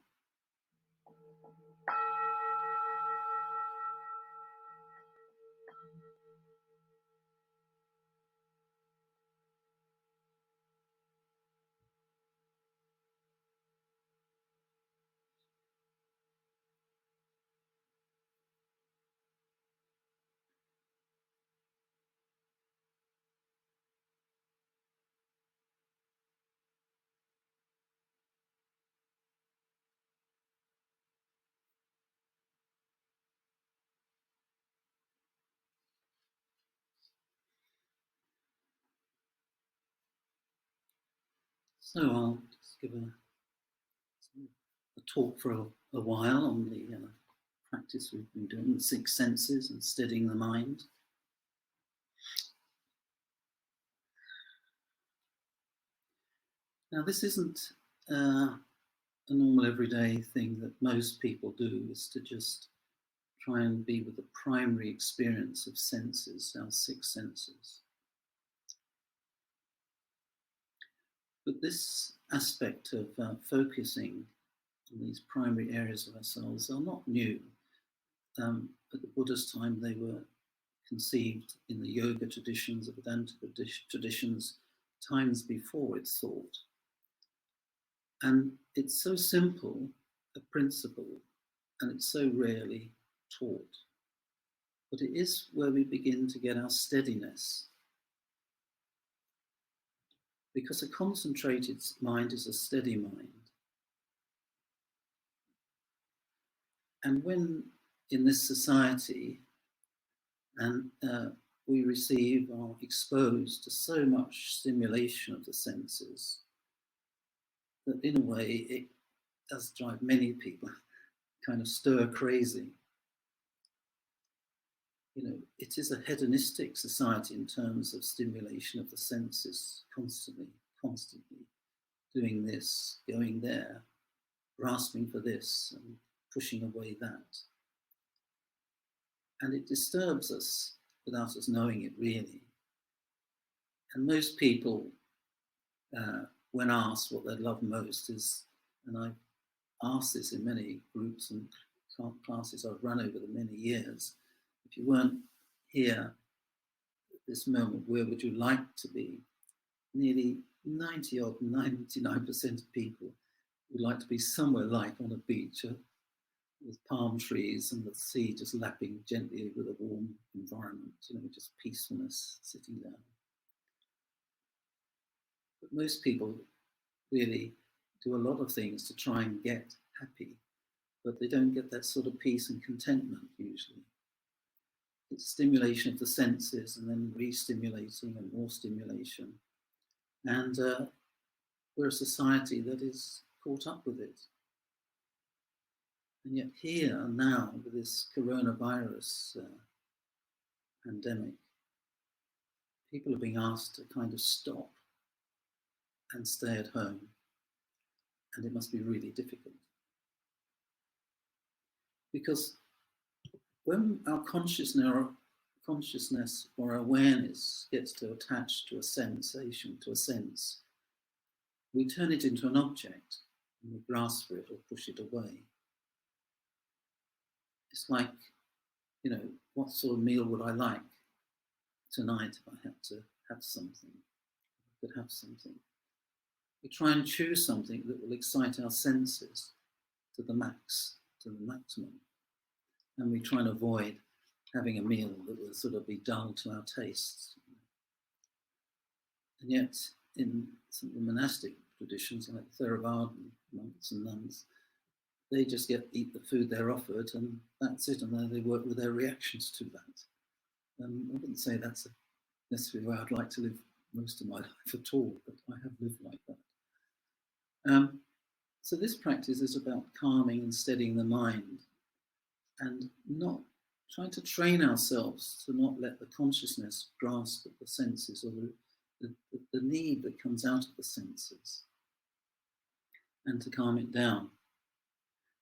So I'll just give a talk for a while on the practice we've been doing, the 6 senses and steadying the mind. Now, this isn't a normal everyday thing that most people do, is to just try and be with the primary experience of senses, our 6 senses. But this aspect of focusing on these primary areas of ourselves are not new. At the Buddha's time, they were conceived in the yoga traditions, the Vedanta traditions, times before it's thought. And it's so simple a principle, and it's so rarely taught. But it is where we begin to get our steadiness. Because a concentrated mind is a steady mind. And when in this society, and we receive or are exposed to so much stimulation of the senses, that in a way it does drive many people kind of stir crazy. You know, it is a hedonistic society in terms of stimulation of the senses, constantly doing this, going there, grasping for this and pushing away that. And it disturbs us without us knowing it really. And most people, when asked what they love most is, and I've asked this in many groups and classes I've run over the many years, if you weren't here at this moment, where would you like to be? Nearly 99% of people would like to be somewhere like on a beach with palm trees and the sea just lapping gently with a warm environment, just peacefulness, sitting down. But most people really do a lot of things to try and get happy, but they don't get that sort of peace and contentment usually. It's stimulation of the senses and then re-stimulating and more stimulation. And we're a society that is caught up with it. And yet here and now, with this coronavirus pandemic, people are being asked to kind of stop and stay at home. And it must be really difficult. Because when our consciousness or awareness gets to attach to a sensation, to a sense, we turn it into an object and we grasp for it or push it away. It's like, what sort of meal would I like tonight if I had to have something? I could have something. We try and choose something that will excite our senses to the max, to the maximum. And we try and avoid having a meal that will sort of be dull to our tastes. And yet, in some of the monastic traditions, like Theravada monks and nuns, they just eat the food they're offered, and that's it, and then they work with their reactions to that. I wouldn't say that's necessarily where I'd like to live most of my life at all, but I have lived like that. So this practice is about calming and steadying the mind, and not trying to train ourselves to not let the consciousness grasp at the senses or the need that comes out of the senses, and to calm it down.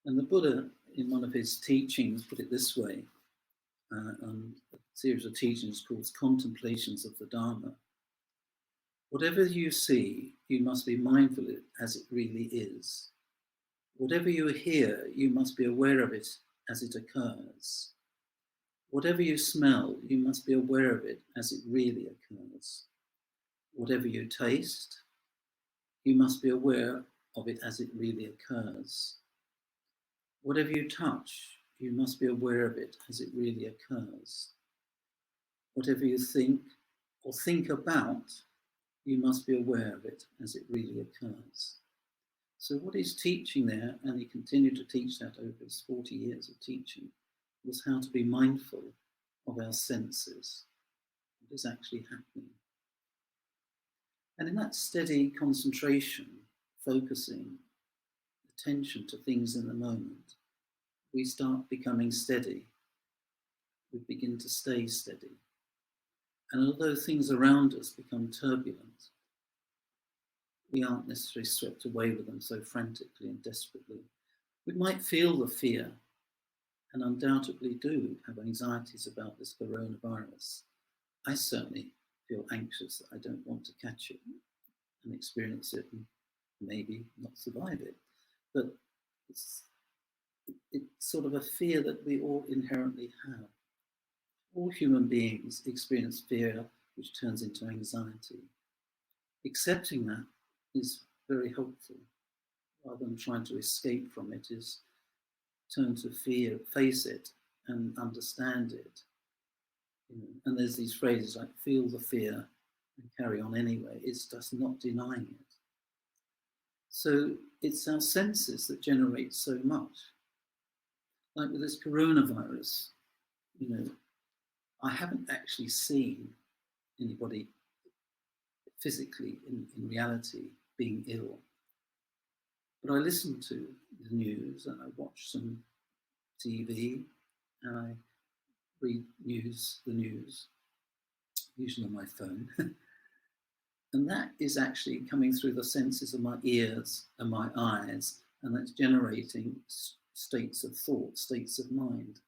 And the Buddha, in one of his teachings, put it this way, on a series of teachings called Contemplations of the Dharma. Whatever you see, you must be mindful of it as it really is. Whatever you hear, you must be aware of it as it occurs. Whatever you smell, you must be aware of it as it really occurs. Whatever you taste, you must be aware of it as it really occurs. Whatever you touch, you must be aware of it as it really occurs. Whatever you think or think about, you must be aware of it as it really occurs. So what he's teaching there, and he continued to teach that over his 40 years of teaching, was how to be mindful of our senses, what is actually happening. And in that steady concentration, focusing attention to things in the moment, we start becoming steady. We begin to stay steady. And although things around us become turbulent, we aren't necessarily swept away with them so frantically and desperately. We might feel the fear, and undoubtedly do have anxieties about this coronavirus. I certainly feel anxious that I don't want to catch it and experience it and maybe not survive it. But it's sort of a fear that we all inherently have. All human beings experience fear which turns into anxiety. Accepting that is very helpful. Rather than trying to escape from it, is turn to fear, face it and understand it. And there's these phrases like feel the fear and carry on anyway. It's just not denying it. So it's our senses that generate so much. Like with this coronavirus, I haven't actually seen anybody physically in reality being ill. But I listen to the news and I watch some TV and I read the news, usually on my phone. And that is actually coming through the senses of my ears and my eyes, and that's generating states of thought, states of mind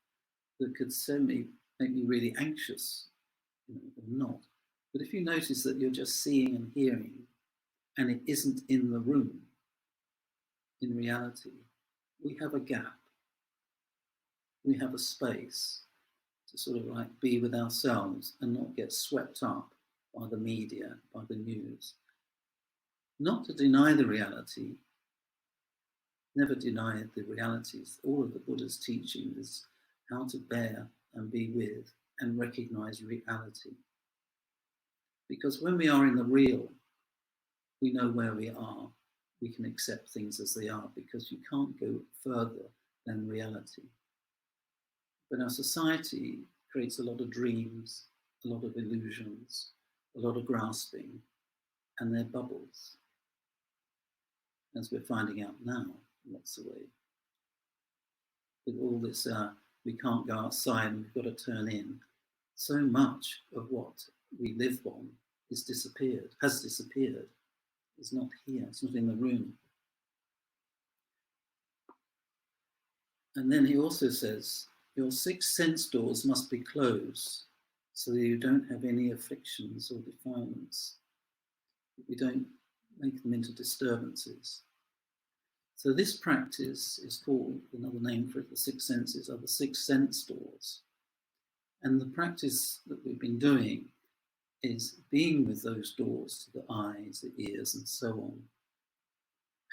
that could certainly make me really anxious, or not. But if you notice that you're just seeing and hearing, and it isn't in the room, in reality, we have a gap. We have a space to sort of like be with ourselves and not get swept up by the media, by the news. Not to deny the reality, never deny the realities. All of the Buddha's teaching is how to bear and be with and recognize reality. Because when we are in the real, we know where we are. We can accept things as they are because you can't go further than reality. But our society creates a lot of dreams, a lot of illusions, a lot of grasping, and they're bubbles. As we're finding out now, lots of ways. With all this, we can't go outside and we've got to turn in. So much of what we live on has disappeared. It's not here, it's not in the room. And then he also says, your 6 sense doors must be closed so that you don't have any afflictions or defilements. We don't make them into disturbances. So this practice is called, another name for it, the 6 senses, are the 6 sense doors. And the practice that we've been doing is being with those doors to the eyes, the ears, and so on,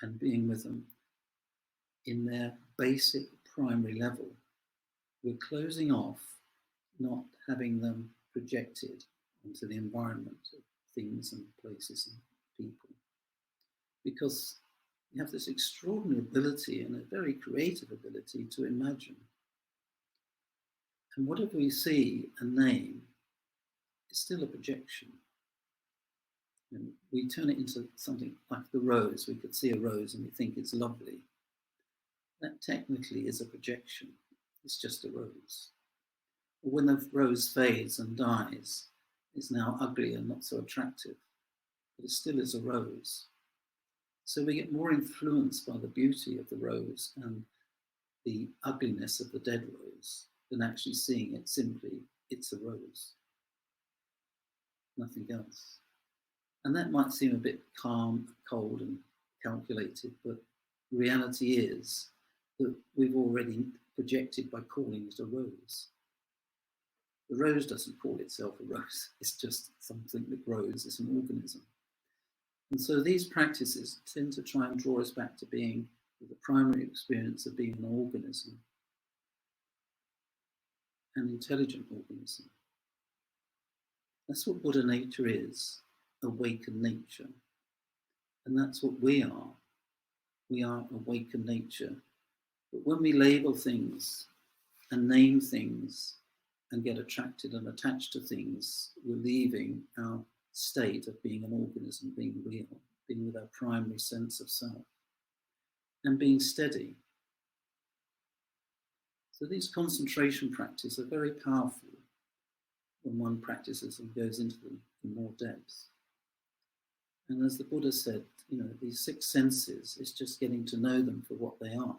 and being with them in their basic primary level. We're closing off, not having them projected onto the environment of things and places and people. Because we have this extraordinary ability and a very creative ability to imagine. And whatever we see and name is still a projection. And we turn it into something like the rose. We could see a rose and we think it's lovely. That technically is a projection. It's just a rose. Or when the rose fades and dies, it's now ugly and not so attractive, but it still is a rose. So we get more influenced by the beauty of the rose and the ugliness of the dead rose than actually seeing it simply, it's a rose. Nothing else. And that might seem a bit calm, cold and calculated, but reality is that we've already projected by calling it a rose. The rose doesn't call itself a rose, it's just something that grows, it's an organism. And so these practices tend to try and draw us back to being the primary experience of being an organism, an intelligent organism. That's what Buddha nature is, awakened nature. And that's what we are. We are awakened nature. But when we label things and name things and get attracted and attached to things, we're leaving our state of being an organism, being real, being with our primary sense of self, and being steady. So these concentration practices are very powerful when one practices and goes into them in more depth. And as the Buddha said, these 6 senses, it's just getting to know them for what they are.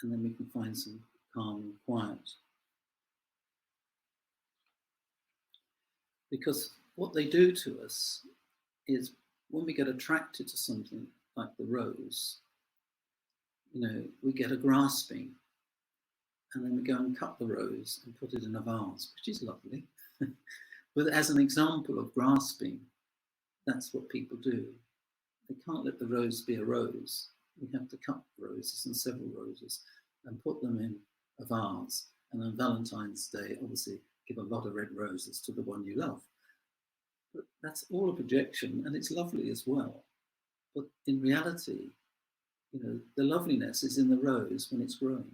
And then we can find some calm and quiet. Because what they do to us is when we get attracted to something like the rose, we get a grasping, and then we go and cut the rose and put it in a vase, which is lovely. But as an example of grasping, that's what people do. They can't let the rose be a rose. We have to cut roses and several roses and put them in a vase. And on Valentine's Day, obviously, give a lot of red roses to the one you love. But that's all a projection, and it's lovely as well. But in reality, the loveliness is in the rose when it's growing,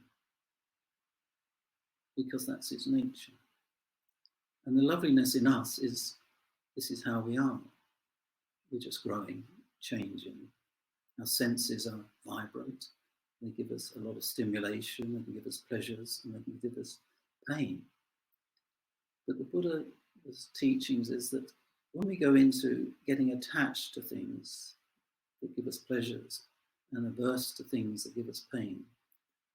because that's its nature. And the loveliness in us is, this is how we are. We're just growing, changing. Our senses are vibrant. They give us a lot of stimulation, they can give us pleasures, and they can give us pain. But the Buddha's teachings is that when we go into getting attached to things that give us pleasures and averse to things that give us pain,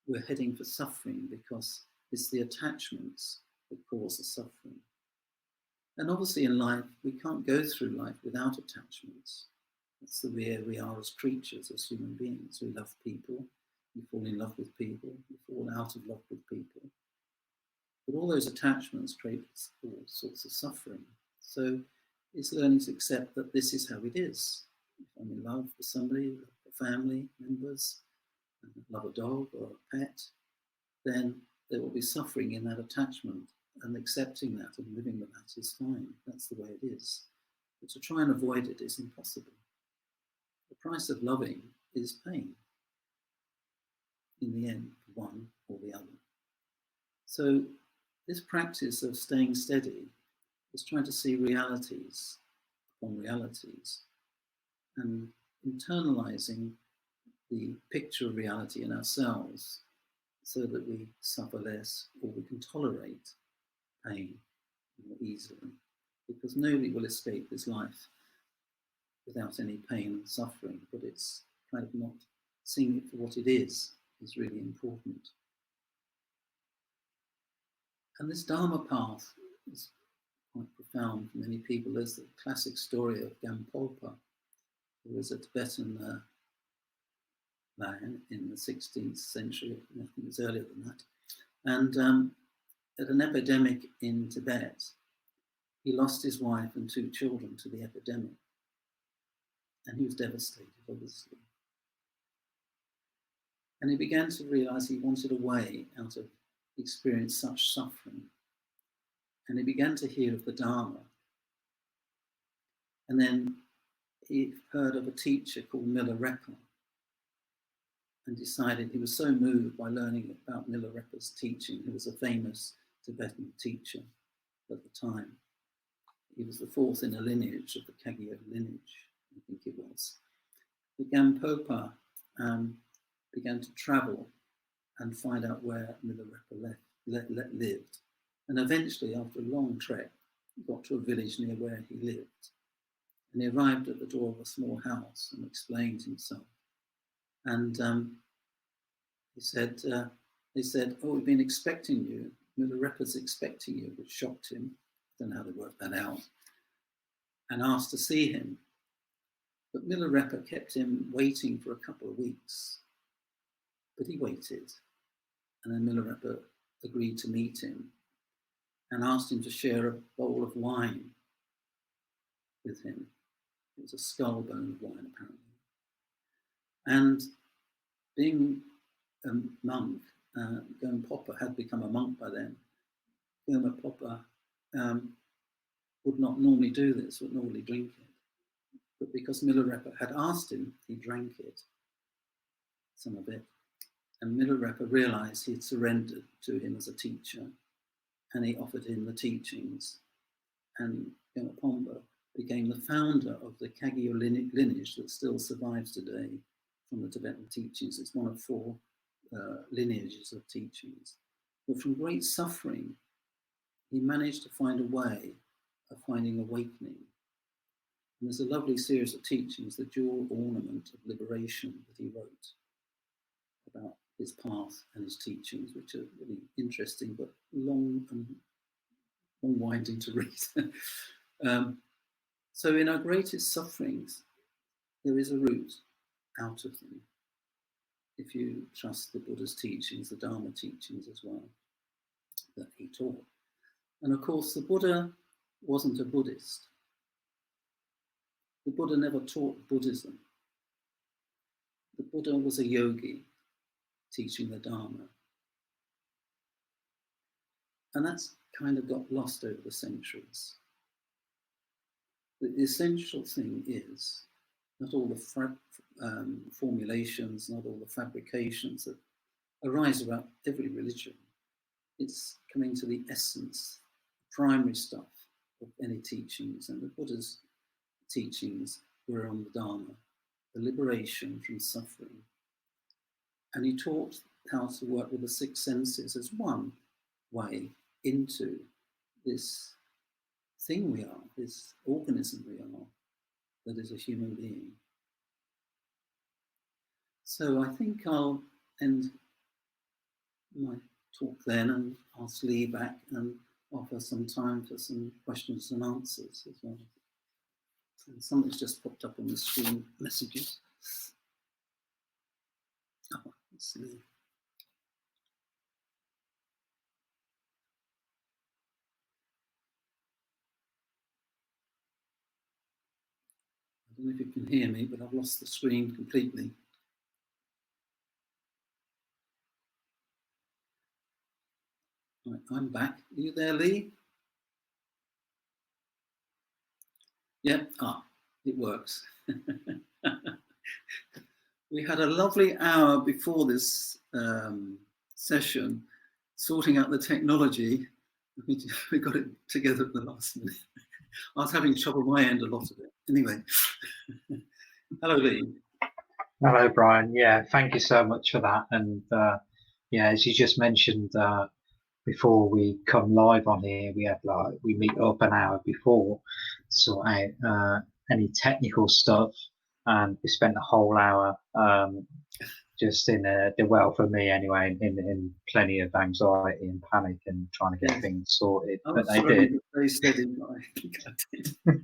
we're heading for suffering, because it's the attachments that cause the suffering. And obviously in life, we can't go through life without attachments. That's the way we are as creatures, as human beings. We love people, we fall in love with people, we fall out of love with people. But all those attachments create all sorts of suffering. So it's learning to accept that this is how it is. If I'm in love with somebody, love family members, love a dog or a pet, then there will be suffering in that attachment, and accepting that and living with that is fine. That's the way it is. But to try and avoid it is impossible. The price of loving is pain, in the end, one or the other. So this practice of staying steady is trying to see realities upon realities and internalizing the picture of reality in ourselves so that we suffer less, or we can tolerate pain more easily, because nobody will escape this life without any pain and suffering, but it's kind of not seeing it for what it is really important. And this Dharma path is quite profound for many people. There's the classic story of Gampopa, who was a Tibetan man in the 16th century, I think it was earlier than that. And at an epidemic in Tibet, he lost his wife and 2 children to the epidemic. And he was devastated, obviously. And he began to realize he wanted a way out of experience such suffering. And he began to hear of the Dharma. And then he heard of a teacher called Milarepa, and decided, he was so moved by learning about Milarepa's teaching, who was a famous Tibetan teacher at the time. He was the 4th in a lineage of the Kagyu lineage, I think it was. The Gampopa began to travel and find out where Milarepa lived. And eventually, after a long trek, he got to a village near where he lived. And he arrived at the door of a small house and explained himself. And they said, oh, we've been expecting you. Milarepa's expecting you, which shocked him. I don't know how they worked that out. And asked to see him. But Milarepa kept him waiting for a couple of weeks. But he waited. And then Milarepa agreed to meet him and asked him to share a bowl of wine with him. It was a skull bone of wine, apparently. And being a monk, Gampopa had become a monk by then. Gampopa would not normally do this, would normally drink it. But because Milarepa had asked him, he drank it, some of it. And Milarepa realized he had surrendered to him as a teacher, and he offered him the teachings. And Gampopa became the founder of the Kagyu lineage that still survives today from the Tibetan teachings. It's one of 4 lineages of teachings. But from great suffering, he managed to find a way of finding awakening. And there's a lovely series of teachings, the Jewel Ornament of Liberation, that he wrote about his path and his teachings, which are really interesting but long and winding to read. So in our greatest sufferings, there is a route out of them, if you trust the Buddha's teachings, the Dharma teachings as well, that he taught. And of course, the Buddha wasn't a Buddhist. The Buddha never taught Buddhism. The Buddha was a yogi teaching the Dharma. And that's kind of got lost over the centuries. The essential thing is not all the formulations, not all the fabrications that arise about every religion. It's coming to the essence, primary stuff of any teachings. And the Buddha's teachings were on the Dharma, the liberation from suffering. And he taught how to work with the 6 senses as one way into this thing we are, this organism we are, that is a human being. So I think I'll end my talk then and ask Lee back and offer some time for some questions and answers as well. And something's just popped up on the screen, messages. Oh, let's see. I don't know if you can hear me, but I've lost the screen completely. Right, I'm back. Are you there, Lee? Yep. It works. We had a lovely hour before this session sorting out the technology. We got it together at the last minute. I was having trouble my end a lot of it. Anyway, hello, Lee. Hello, Brian. Yeah, thank you so much for that. And yeah, as you just mentioned, before we come live on here, we meet up an hour before to sort out any technical stuff, and we spent the whole hour just in for me anyway, in plenty of anxiety and panic and trying to get things sorted. But they did. Very steady, I think I did.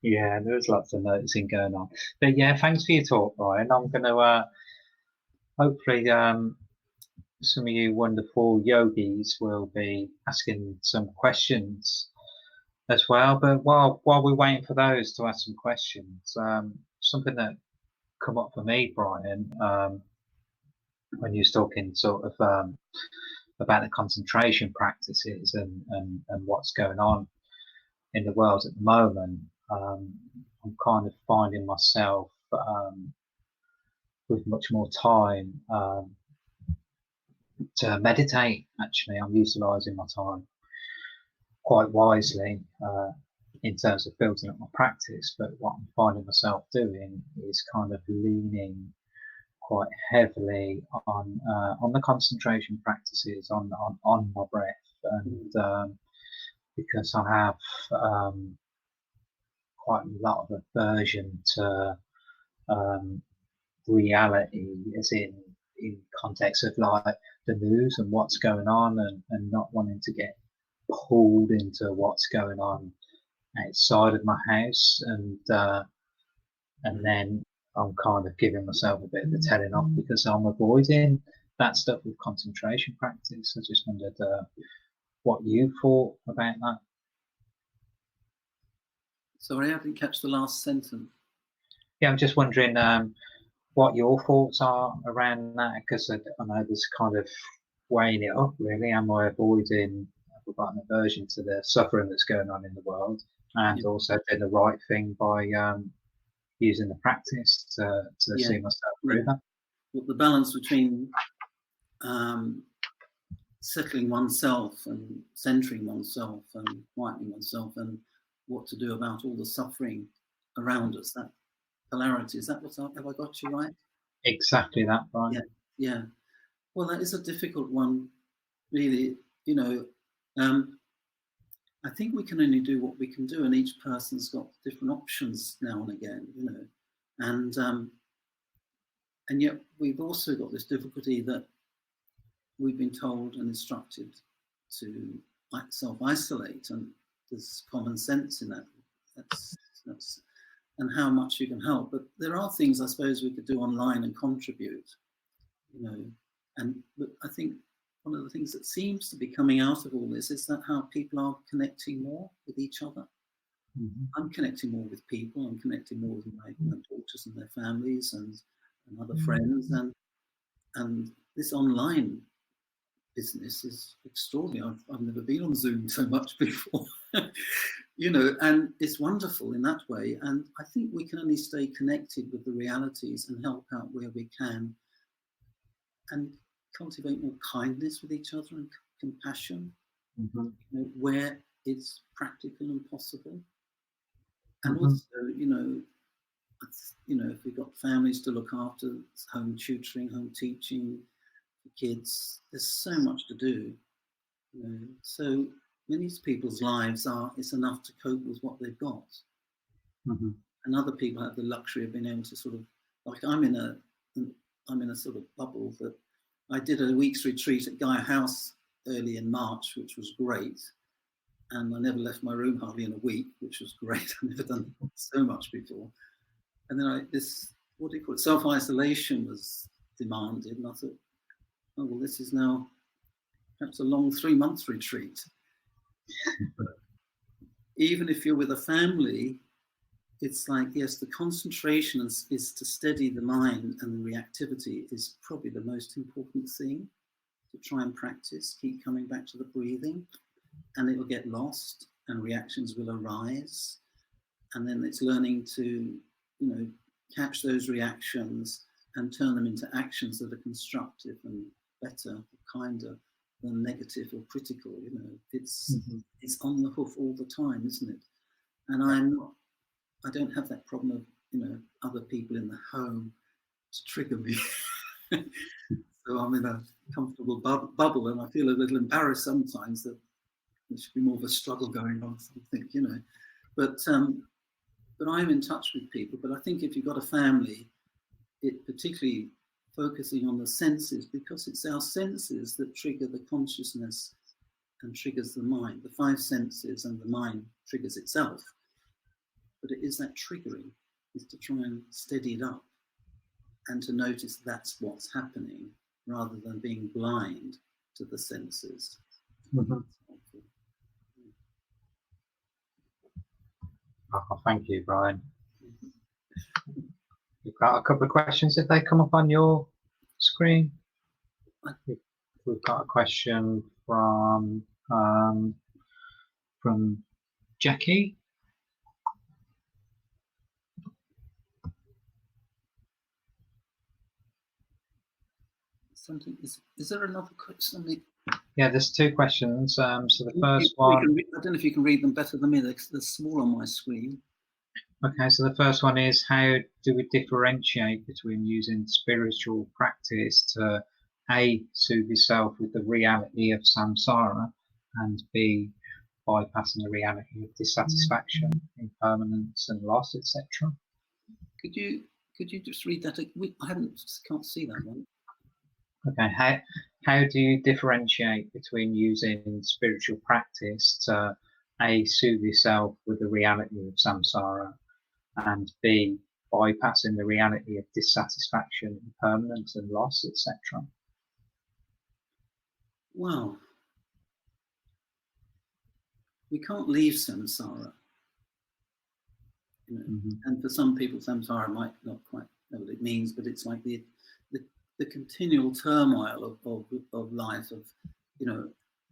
Yeah, there was lots of noticing going on. But yeah, thanks for your talk, Brian. I'm going to hopefully some of you wonderful yogis will be asking some questions as well. But while we're waiting for those to ask some questions, something that come up for me, Brian, when you was talking sort of about the concentration practices and what's going on in the world at the moment, I'm kind of finding myself with much more time to meditate. Actually, I'm utilising my time quite wisely in terms of building up my practice. But what I'm finding myself doing is kind of leaning quite heavily on the concentration practices, on my breath, and because I have quite a lot of aversion to reality, as in context of like the news and what's going on, and not wanting to get pulled into what's going on outside of my house, and then I'm kind of giving myself a bit of a telling off because I'm avoiding that stuff with concentration practice. I just wondered what you thought about that. Sorry, I didn't catch the last sentence. Yeah, I'm just wondering what your thoughts are around that, because I know there's kind of weighing it up, really. Am I avoiding, I've got an aversion to the suffering that's going on in the world, and also doing the right thing by using the practice to see myself through that? Well, the balance between settling oneself and centering oneself and quietening oneself and what to do about all the suffering around us, that polarity. Is that have I got you right? Exactly that, Brian. Yeah, yeah. Well, that is a difficult one, really. I think we can only do what we can do, and each person's got different options now and again, and yet we've also got this difficulty that we've been told and instructed to self-isolate, and there's common sense in that. That's and how much you can help. But there are things I suppose we could do online and contribute, but I think one of the things that seems to be coming out of all this is that how people are connecting more with each other. Mm-hmm. I'm connecting more with people. I'm connecting more with my daughters and their families and other friends. And this online business is extraordinary. I've never been on Zoom so much before, and it's wonderful in that way. And I think we can only stay connected with the realities and help out where we can and cultivate more kindness with each other and compassion, where it's practical and possible. And also, if we've got families to look after, home tutoring, home teaching for kids, there's so much to do. So many people's lives it's enough to cope with what they've got. And other people have the luxury of being able to sort of, like I'm in a sort of bubble that I did a week's retreat at Gaia House early in March, which was great. And I never left my room hardly in a week, which was great. I've never done so much before. And then self-isolation was demanded. And I thought, oh, well, this is now perhaps a long 3 months retreat. Even if you're with a family, it's like, yes, the concentration is to steady the mind, and the reactivity is probably the most important thing to try and practice. Keep coming back to the breathing, and it'll get lost and reactions will arise. And then it's learning to, catch those reactions and turn them into actions that are constructive and better, kinder than negative or critical. It's on the hoof all the time, isn't it? And I don't have that problem of, other people in the home to trigger me. So I'm in a comfortable bubble, and I feel a little embarrassed sometimes that there should be more of a struggle going on, something, But I'm in touch with people. But I think if you've got a family, it particularly focusing on the senses, because it's our senses that trigger the consciousness and triggers the mind. The 5 senses and the mind triggers itself. But it is that triggering, is to try and steady it up and to notice that's what's happening rather than being blind to the senses. Oh, thank you, Brian. You've got a couple of questions. Did they come up on your screen? We've got a question from Jackie. Is there another question? Yeah, there's 2 questions. So the first one, I don't know if you can read them better than me. They're small on my screen. Okay, so the first one is, how do we differentiate between using spiritual practice to A, soothe yourself with the reality of samsara, and B, bypassing the reality of dissatisfaction, impermanence and loss, etc.? Could you just read that? I can't see that one. Okay, how do you differentiate between using spiritual practice to A, soothe yourself with the reality of samsara, and B, bypassing the reality of dissatisfaction, impermanence and loss, etc.? Well, we can't leave samsara. And for some people, samsara might not quite know what it means, but it's like the continual turmoil of life, of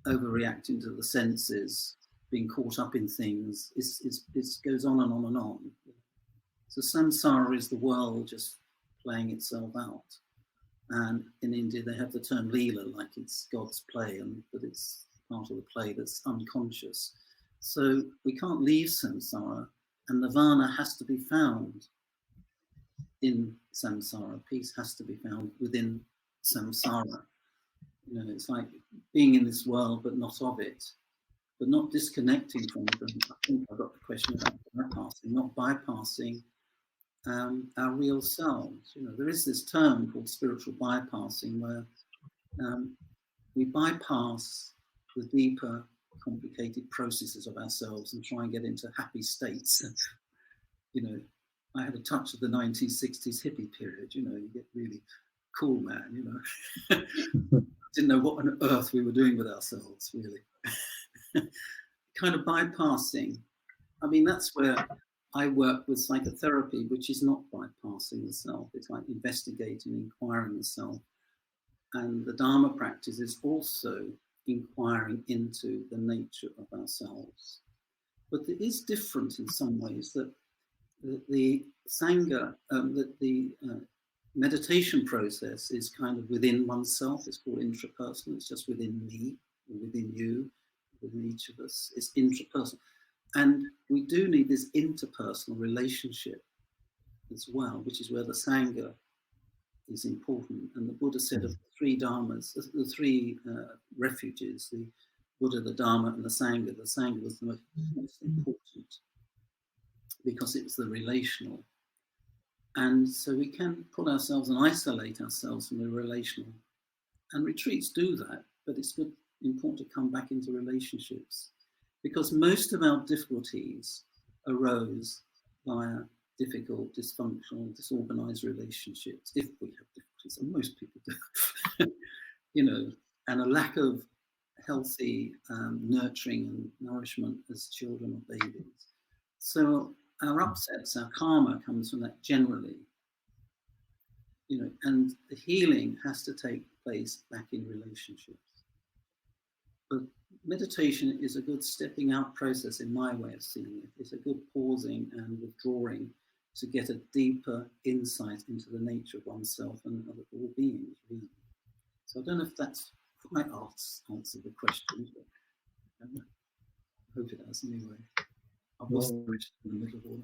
overreacting to the senses, being caught up in things. It goes on and on and on. So samsara is the world just playing itself out. And in India, they have the term lila, like it's God's play, but it's part of the play that's unconscious. So we can't leave samsara, and nirvana has to be found in samsara. Peace has to be found within samsara. You know, it's like being in this world but not of it, but not disconnecting from it. And I think I got the question about bypassing, not bypassing our real selves. You know, there is this term called spiritual bypassing, where we bypass the deeper, complicated processes of ourselves and try and get into happy states. You know, I had a touch of the 1960s hippie period. You know, you get really cool, man. You know, didn't know what on earth we were doing with ourselves, really. Kind of bypassing. I mean, that's where I work with psychotherapy, which is not bypassing the self. It's like investigating, inquiring the self. And the Dharma practice is also inquiring into the nature of ourselves. But it is different in some ways, that the Sangha, that the meditation process is kind of within oneself. It's called intrapersonal. It's just within me, within you, within each of us. It's intrapersonal. And we do need this interpersonal relationship as well, which is where the Sangha is important. And the Buddha said of the three Dharmas, the three refuges, the Buddha, the Dharma, and the Sangha was the most important, because it's the relational. And so we can pull ourselves and isolate ourselves from the relational. And retreats do that, but it's good, important to come back into relationships, because most of our difficulties arose via difficult, dysfunctional, disorganized relationships, if we have difficulties, and most people do, you know, and a lack of healthy nurturing and nourishment as children or babies. So our upsets, our karma comes from that generally, you know, and the healing has to take place back in relationships. But meditation is a good stepping out process, in my way of seeing it. It's a good pausing and withdrawing to get a deeper insight into the nature of oneself and of all beings, really. So I don't know if that's quite answered the question, but I hope it has anyway. I've lost the question in the middle of all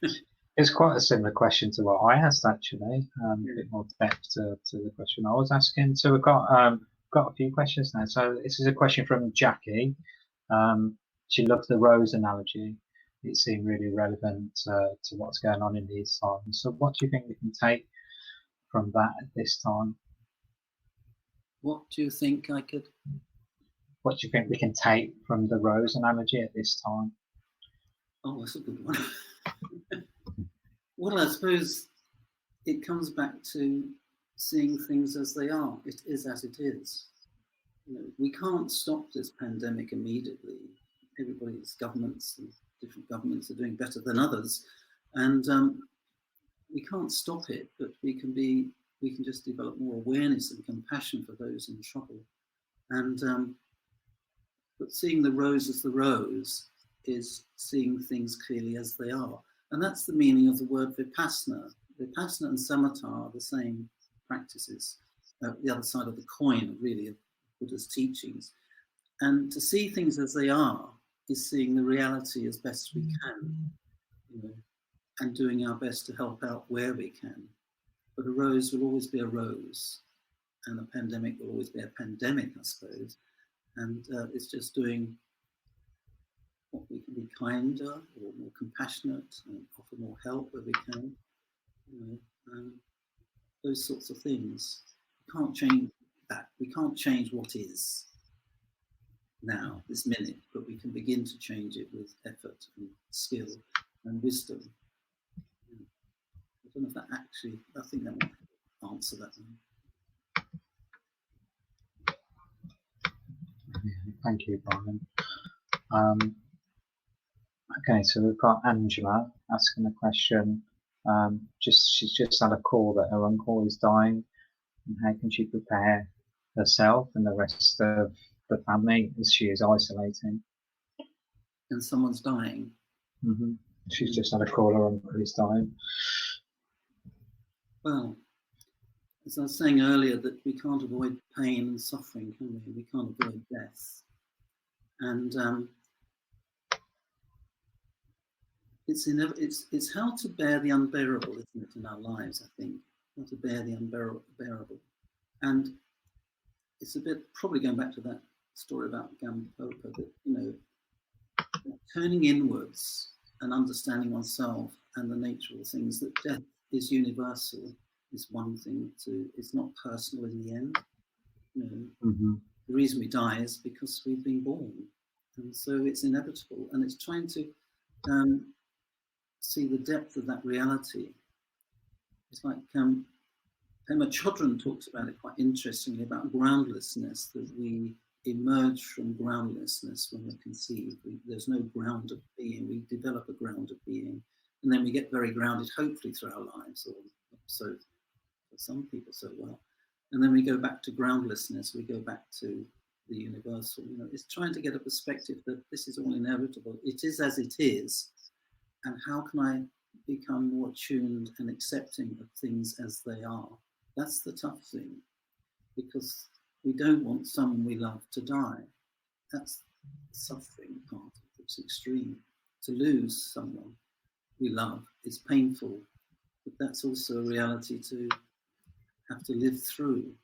that. It's quite a similar question to what I asked, actually. A bit more depth to the question I was asking. So we've got a few questions now. So this is a question from Jackie. She loved the rose analogy. It seemed really relevant to what's going on in these times. So what do you think we can take from that at this time? What do you think I could? What do you think we can take from the rose analogy at this time? Oh, that's a good one. Well, I suppose it comes back to seeing things as they are. It is as it is. You know, we can't stop this pandemic immediately. Everybody's governments and different governments are doing better than others, and we can't stop it. But we can just develop more awareness and compassion for those in trouble. And but seeing the rose as the rose is seeing things clearly as they are. And that's the meaning of the word vipassana. Vipassana and samatha are the same practices, the other side of the coin, really, of Buddha's teachings. And to see things as they are is seeing the reality as best we can, you know, and doing our best to help out where we can. But a rose will always be a rose, and a pandemic will always be a pandemic, I suppose. And it's just doing what we can be kinder or more compassionate and offer more help where we can, you know, those sorts of things. We can't change that. We can't change what is now, this minute, but we can begin to change it with effort and skill and wisdom. I don't know if that actually, I think that might answer that one. Thank you, Brian. Okay, so we've got Angela asking a question. She's just had a call that her uncle is dying, and how can she prepare herself and the rest of the family as she is isolating? And someone's dying. Mm-hmm. She's just had a call, her uncle is dying. Well, as I was saying earlier, that we can't avoid pain and suffering, can we? We can't avoid death. And it's how to bear the unbearable, isn't it, in our lives? I think how to bear the unbearable, and it's a bit probably going back to that story about Gampopa, that turning inwards and understanding oneself and the nature of the things, that death is universal is one thing. It's not personal in the end. Mm-hmm. The reason we die is because we've been born, and so it's inevitable. And it's trying to see the depth of that reality. It's like Pema Chodron talks about it quite interestingly, about groundlessness, that we emerge from groundlessness when we're conceived. There's no ground of being. We develop a ground of being, and then we get very grounded, hopefully through our lives, or so for some people so well. And then we go back to groundlessness. We go back to the universal. It's trying to get a perspective that this is all inevitable. It is as it is, and how can I become more attuned and accepting of things as they are? That's the tough thing, because we don't want someone we love to die. That's the suffering part. It's extreme. To lose someone we love is painful, but that's also a reality to have to live through.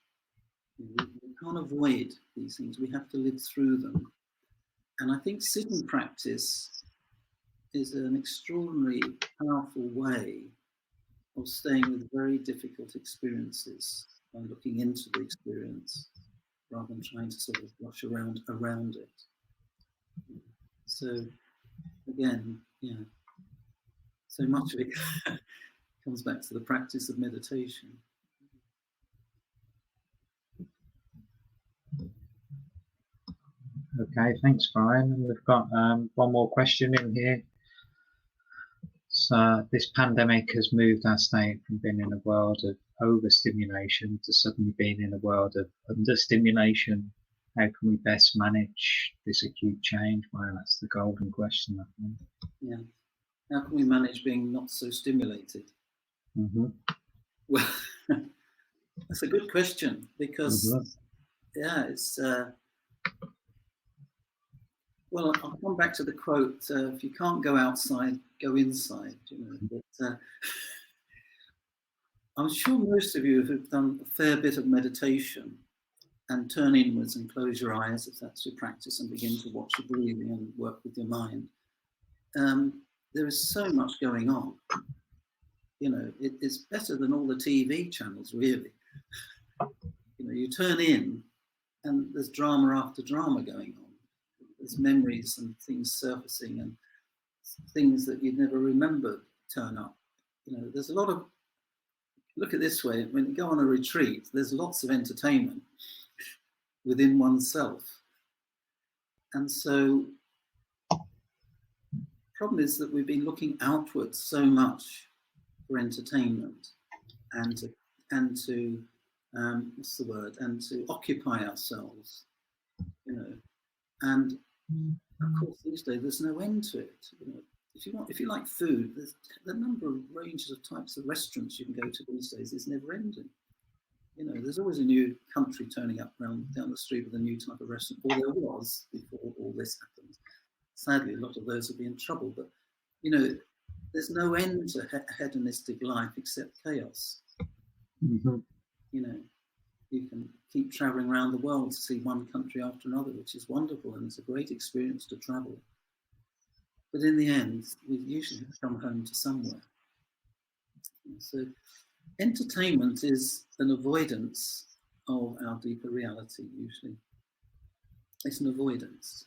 We can't avoid these things. We have to live through them. And I think sitting practice is an extraordinarily powerful way of staying with very difficult experiences by looking into the experience rather than trying to sort of rush around it. So again, so much of it comes back to the practice of meditation. Okay, thanks, Brian. And we've got one more question in here. So this pandemic has moved our state from being in a world of overstimulation to suddenly being in a world of understimulation. How can we best manage this acute change? Well, that's the golden question, I think. Yeah. How can we manage being not so stimulated? Mm-hmm. Well, that's a good question, because it's well, I'll come back to the quote, if you can't go outside, go inside. But I'm sure most of you have done a fair bit of meditation and turn inwards and close your eyes if that's your practice, and begin to watch your breathing and work with your mind. There is so much going on. It's better than all the TV channels, really. You turn in and there's drama after drama going on. There's memories and things surfacing, and things that you'd never remembered turn up. There's a lot of, look at it this way, when you go on a retreat, there's lots of entertainment within oneself. And so the problem is that we've been looking outwards so much for entertainment and to what's the word? And to occupy ourselves, and of course these days there's no end to it. If you like food, there's the number of ranges of types of restaurants you can go to these days is never ending. There's always a new country turning up down the street with a new type of restaurant, or there was before all this happened. Sadly, a lot of those will be in trouble, but there's no end to hedonistic life except chaos. Mm-hmm. You can keep traveling around the world to see one country after another, which is wonderful, and it's a great experience to travel. But in the end, we usually come home to somewhere. So entertainment is an avoidance of our deeper reality, usually. It's an avoidance.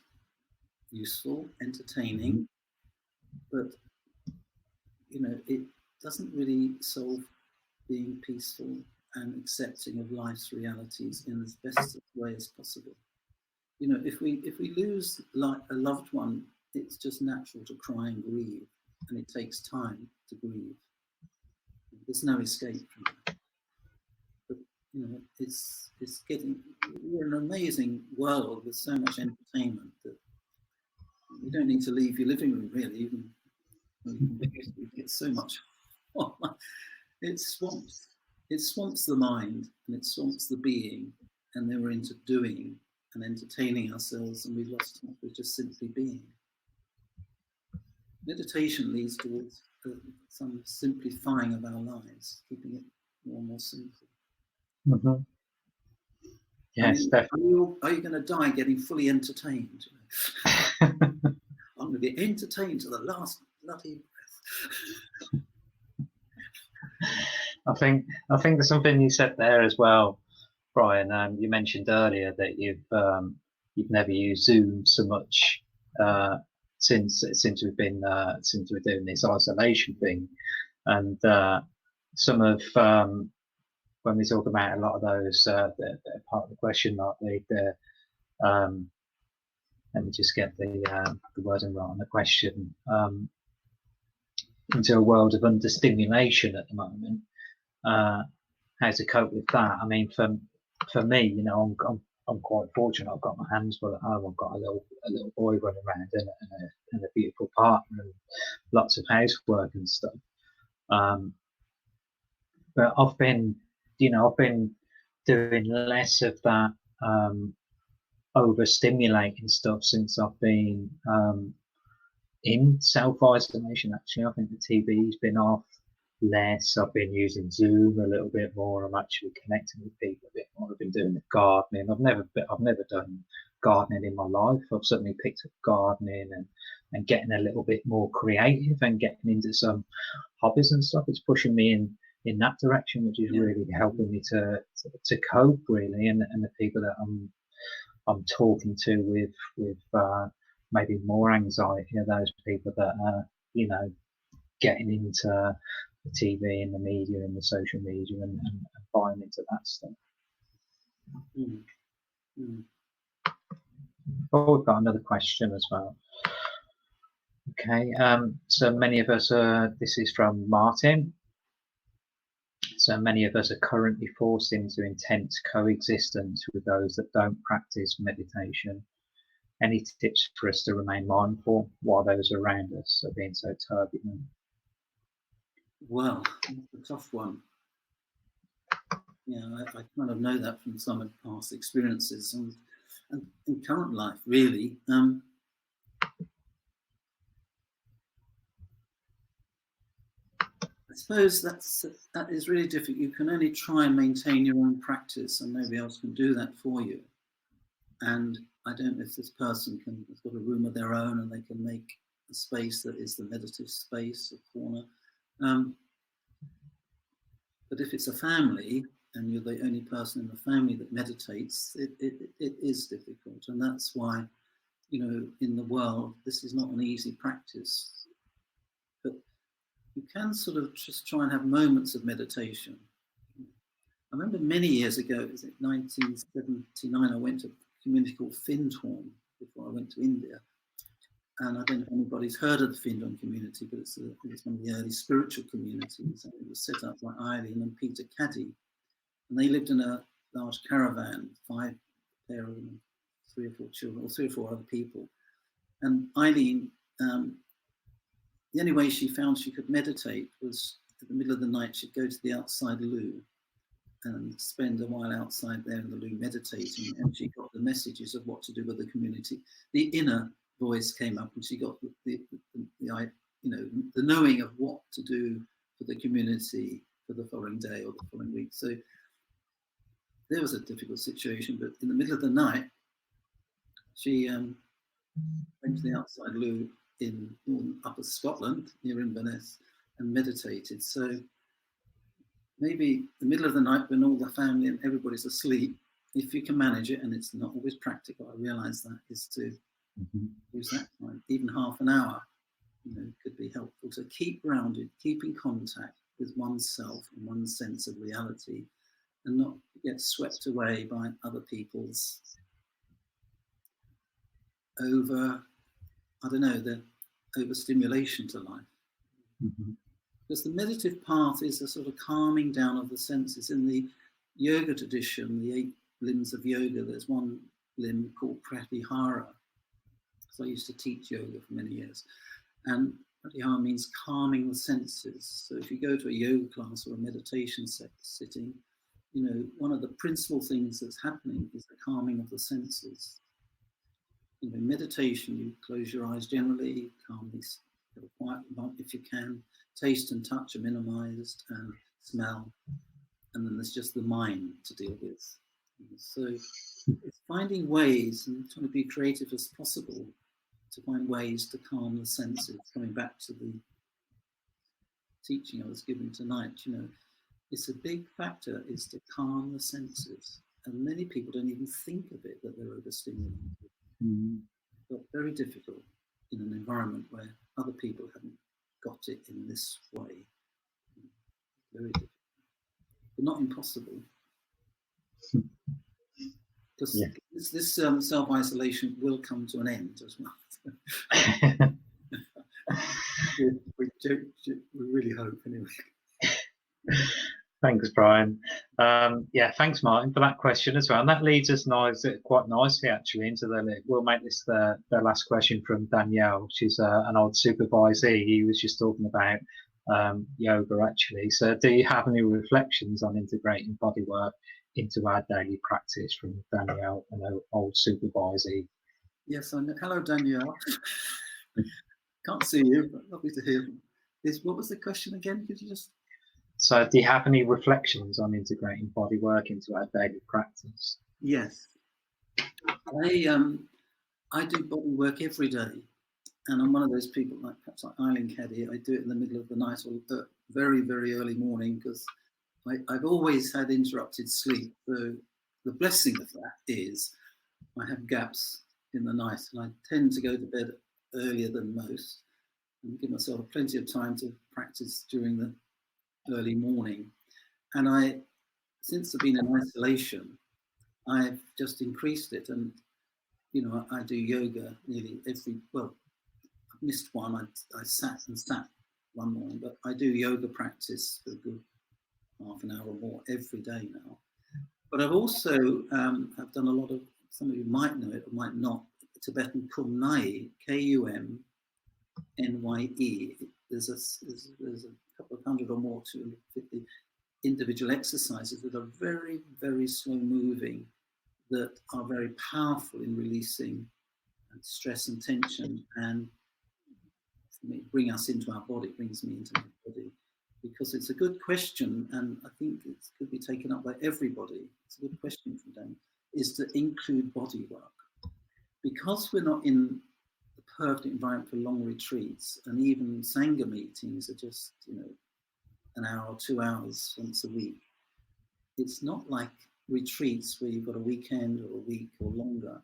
Useful, entertaining, but it doesn't really solve being peaceful and accepting of life's realities in as best way as possible. If we lose a loved one, it's just natural to cry and grieve, and it takes time to grieve. There's no escape from that. But it's getting, we're in an amazing world with so much entertainment that you don't need to leave your living room, really. You get so much. It swamps the mind, and it swamps the being, and then we're into doing and entertaining ourselves, and we've lost touch with just simply being. meditation leads towards some simplifying of our lives, keeping it more and more simple. Mm-hmm. Yes, definitely. Are you going to die getting fully entertained? I'm going to be entertained to the last bloody breath. I think there's something you said there as well, Brian. You mentioned earlier that you've never used Zoom so much since we're doing this isolation thing, and some of when we talk about a lot of those the part of the question, like let me just get the wording right on the question. Into a world of understimulation at the moment. How to cope with that? I mean, for me, I'm quite fortunate. I've got my hands full at home. I've got a little boy running around and a beautiful partner and lots of housework and stuff. But I've been doing less of that overstimulating stuff since I've been in self-isolation. Actually, I think the TV's been off less. I've been using Zoom a little bit more. I'm actually connecting with people a bit more. I've been doing the gardening. I've never done gardening in my life. I've certainly picked up gardening and getting a little bit more creative and getting into some hobbies and stuff. It's pushing me in that direction, which is really helping me to cope really. And the people that I'm talking to with maybe more anxiety are those people that are getting into the TV and the media and the social media and buying into that stuff. Oh, we've got another question as well. Okay, so many of us this is from Martin. So many of us are currently forced into intense coexistence with those that don't practice meditation. Any tips for us to remain mindful while those around us are being so turbulent? Well, that's a tough one. I kind of know that from some of past experiences and current life, really. I suppose that is really difficult. You can only try and maintain your own practice, and nobody else can do that for you. And I don't know if this person has got a room of their own and they can make a space that is the meditative space, a corner. But if it's a family and you're the only person in the family that meditates, it is difficult. And that's why, in the world, this is not an easy practice. But you can sort of just try and have moments of meditation. I remember many years ago, it was in 1979, I went to a community called Findhorn before I went to India. And I don't know if anybody's heard of the Findhorn community, but it's one of the early spiritual communities. And it was set up by Eileen and Peter Caddy. And they lived in a large caravan, 5 pair of them, 3 or 4 children, or 3 or 4 other people. And Eileen, the only way she found she could meditate was in the middle of the night, she'd go to the outside loo and spend a while outside there in the loo meditating. And she got the messages of what to do with the community. The inner voice came up and she got the knowing of what to do for the community for the following day or the following week. So there was a difficult situation, but in the middle of the night, she went to the outside loo in northern Upper Scotland, near Inverness, and meditated. So maybe the middle of the night when all the family and everybody's asleep, if you can manage it, and it's not always practical, I realise that, is to use that time, even half an hour, could be helpful to keep grounded, keep in contact with oneself and one's sense of reality, and not get swept away by other people's the overstimulation to life. Because the meditative path is a sort of calming down of the senses. In the yoga tradition, the 8 limbs of yoga, there's one limb called pratyahara. So I used to teach yoga for many years. And pratyahara means calming the senses. So if you go to a yoga class or a meditation sitting, one of the principal things that's happening is the calming of the senses. In meditation, you close your eyes generally, calmly Have a quiet moment if you can. Taste and touch are minimized, and smell. And then there's just the mind to deal with. So it's finding ways and trying to be creative as possible to find ways to calm the senses. Coming back to the teaching I was given tonight, it's a big factor is to calm the senses. And many people don't even think of it, that they're overstimulated. But very difficult in an environment where other people haven't got it in this way. Very difficult. But not impossible. Because this self-isolation will come to an end as well. we really hope, anyway. Thanks, Brian. Thanks, Martin, for that question as well. And that leads us quite nicely, actually, into we'll make this the last question from Danielle. She's an old supervisee. He was just talking about yoga, actually. So do you have any reflections on integrating bodywork into our daily practice, from Danielle, an old supervisee? Yes, hello, Danielle. Can't see you, but lovely to hear. What was the question again? Could you just... So do you have any reflections on integrating bodywork into our daily practice? Yes. I do body work every day, and I'm one of those people, perhaps like Eileen Caddy. I do it in the middle of the night or very, very early morning, because I've always had interrupted sleep. So the blessing of that is I have gaps in the night, and I tend to go to bed earlier than most and give myself plenty of time to practice during the early morning. And since I've been in isolation, I've just increased it. And I do yoga nearly I've missed one. I sat one morning, but I do yoga practice for a good half an hour or more every day now. But I've also have done a lot of, some of you might know it or might not, Tibetan Kumnai, Kumnye. There's a couple of hundred or more, 250 individual exercises that are very, very slow moving, that are very powerful in releasing stress and tension, and bring us into our body, brings me into my body. Because it's a good question, and I think it could be taken up by everybody. It's a good question from Dan, is to include body work. Because we're not in the perfect environment for long retreats, and even Sangha meetings are just, an hour or 2 hours once a week. It's not like retreats where you've got a weekend or a week or longer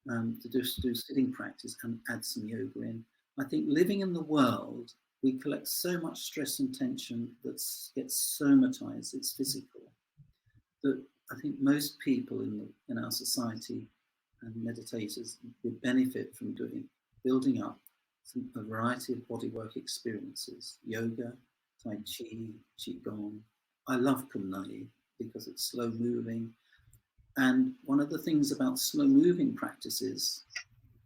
to just do sitting practice and add some yoga in. I think living in the world, we collect so much stress and tension that gets somatized, it's physical, that I think most people in our society and meditators would benefit from building up a variety of bodywork experiences, yoga, Tai Chi, Qigong. I love Kumnye because it's slow moving. And one of the things about slow moving practices,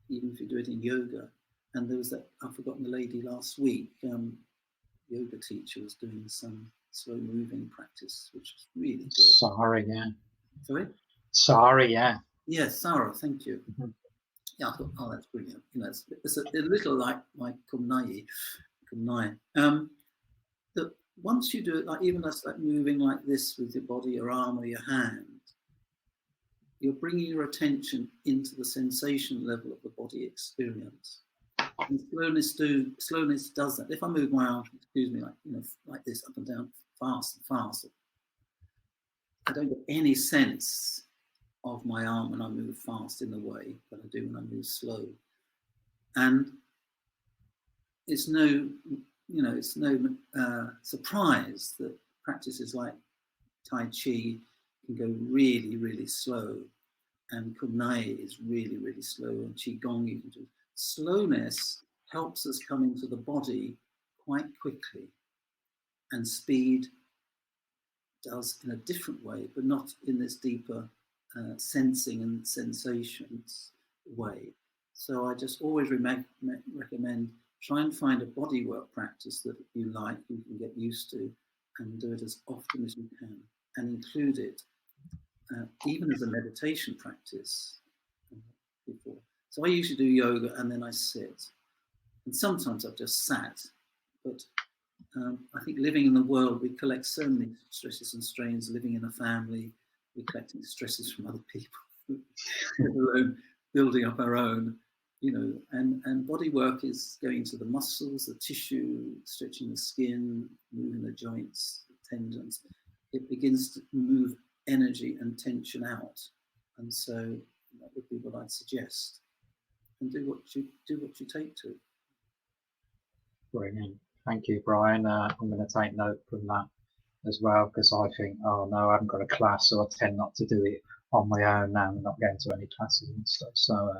even if you do it in yoga, and there was that, I've forgotten the lady last week, yoga teacher was doing some slow moving practice, which was really good. Sorry, yeah. Sorry? Sorry, yeah. Yes, Sarah, thank you. Mm-hmm. Yeah, I thought, oh, that's brilliant. It's a little like my Kumnye. That once you do it, like even just like moving like this with your body, your arm or your hand, you're bringing your attention into the sensation level of the body experience. And slowness does that. If I move my arm, like this up and down, fast and fast, I don't get any sense of my arm when I move fast in the way that I do when I move slow. And it's no surprise that practices like Tai Chi can go really, really slow, and Kumnye is really, really slow, and Qigong you can do. Slowness helps us come into the body quite quickly, and speed does in a different way, but not in this deeper sensing and sensations way. So I just always recommend try and find a bodywork practice that you like, you can get used to, and do it as often as you can, and include it even as a meditation practice before. So I usually do yoga and then I sit. And sometimes I've just sat, but I think living in the world, we collect so many stresses and strains. Living in a family, we're collecting stresses from other people, building up our own, and body work is going to the muscles, the tissue, stretching the skin, moving the joints, the tendons. It begins to move energy and tension out. And so that would be what I'd suggest. And do what you take to. Brilliant. Thank you, Brian. I'm going to take note from that as well, because I think, oh no, I haven't got a class, so I tend not to do it on my own now. I'm not going to any classes and stuff. So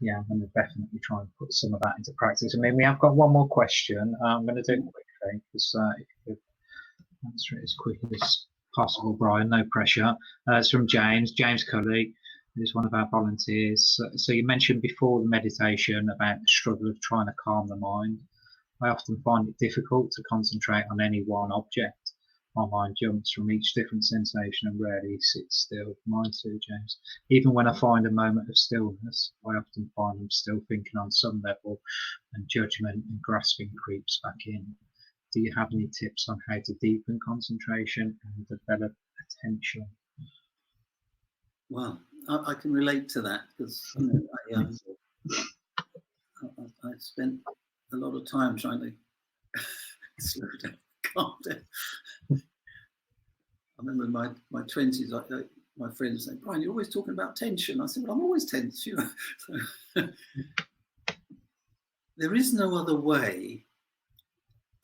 yeah, I'm going to definitely try and put some of that into practice. I mean, we have got one more question. I'm going to do it quickly, because if you could answer it as quickly as possible, Brian, no pressure. It's from James Cully, who's one of our volunteers. So you mentioned before the meditation about the struggle of trying to calm the mind. I often find it difficult to concentrate on any one object. My mind jumps from each different sensation and rarely sits still. Mine too, James. Even when I find a moment of stillness, I often find I'm still thinking on some level, and judgment and grasping creeps back in. Do you have any tips on how to deepen concentration and develop attention? Well, I can relate to that, because I spent a lot of time trying to slow down, calm down. I remember in my 20s, my friends saying, "Brian, you're always talking about tension." I said, "Well, I'm always tense, So, there is no other way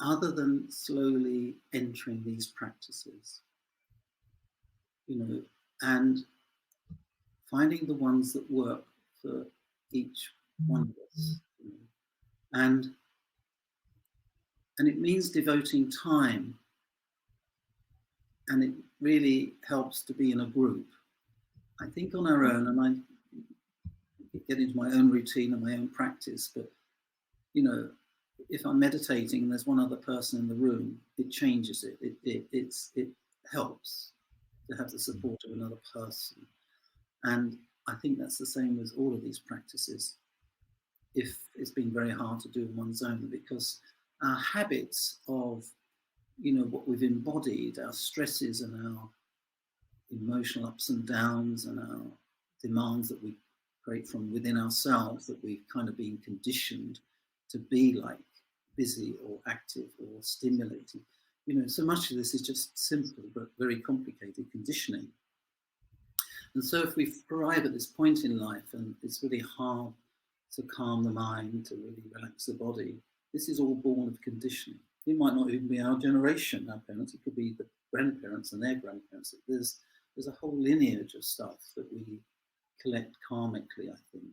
other than slowly entering these practices, and finding the ones that work for each one of us. And it means devoting time, and it really helps to be in a group. I think on our own, and I get into my own routine and my own practice, but if I'm meditating and there's one other person in the room, it changes it. It helps to have the support of another person. And I think that's the same with all of these practices, if it's been very hard to do on one's own, because our habits of, what we've embodied, our stresses and our emotional ups and downs and our demands that we create from within ourselves, that we've kind of been conditioned to be like busy or active or stimulated. So much of this is just simple but very complicated conditioning. And so if we arrive at this point in life and it's really hard to calm the mind, to really relax the body, this is all born of conditioning. It might not even be our generation, our parents, it could be the grandparents and their grandparents. There's a whole lineage of stuff that we collect karmically, I think.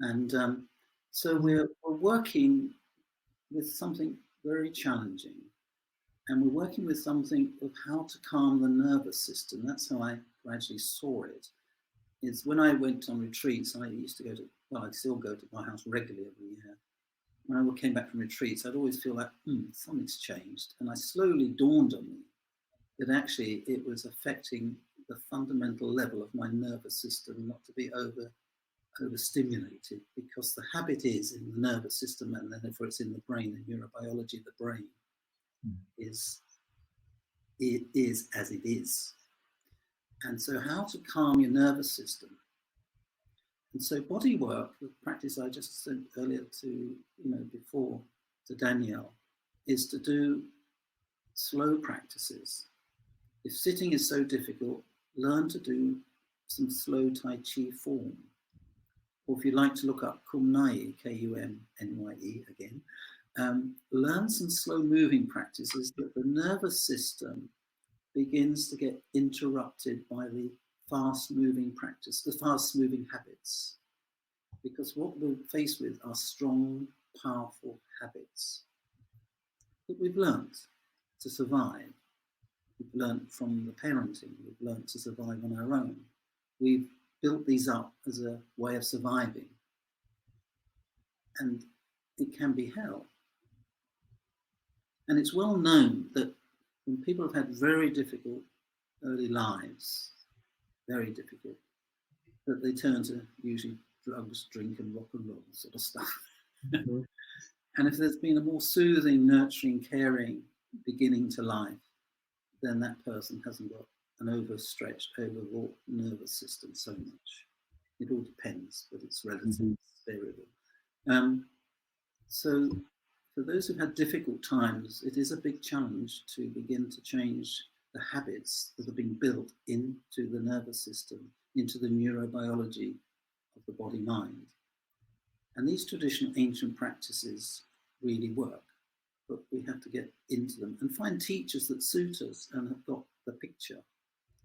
And so we're working with something very challenging. And we're working with something of how to calm the nervous system. That's how I gradually saw it. Is when I went on retreats, I used to go to, well, I still go to my house regularly every year. When I came back from retreats, I'd always feel like, something's changed. And it slowly dawned on me that actually it was affecting the fundamental level of my nervous system, not to be overstimulated, because the habit is in the nervous system, and then if it's in the brain, the neurobiology of the brain is as it is. And so how to calm your nervous system. And so body work, the practice I just said earlier to, before to Danielle, is to do slow practices. If sitting is so difficult, learn to do some slow Tai Chi form. Or if you like to look up Kumnye, Kumnye again, learn some slow moving practices that the nervous system begins to get interrupted by the fast moving practice, the fast moving habits. Because what we're faced with are strong, powerful habits that we've learnt to survive. We've learnt from the parenting, we've learnt to survive on our own. We've built these up as a way of surviving. And it can be hell. And it's well known that when people have had very difficult early lives, very difficult, that they turn to usually drugs, drink and rock and roll sort of stuff. Mhm. And if there's been a more soothing, nurturing, caring beginning to life, then that person hasn't got an overstretched, overwrought nervous system so much. It all depends, but it's relatively variable. So for those who've had difficult times, it is a big challenge to begin to change the habits that have been built into the nervous system, into the neurobiology of the body-mind. And these traditional ancient practices really work, but we have to get into them and find teachers that suit us and have got the picture.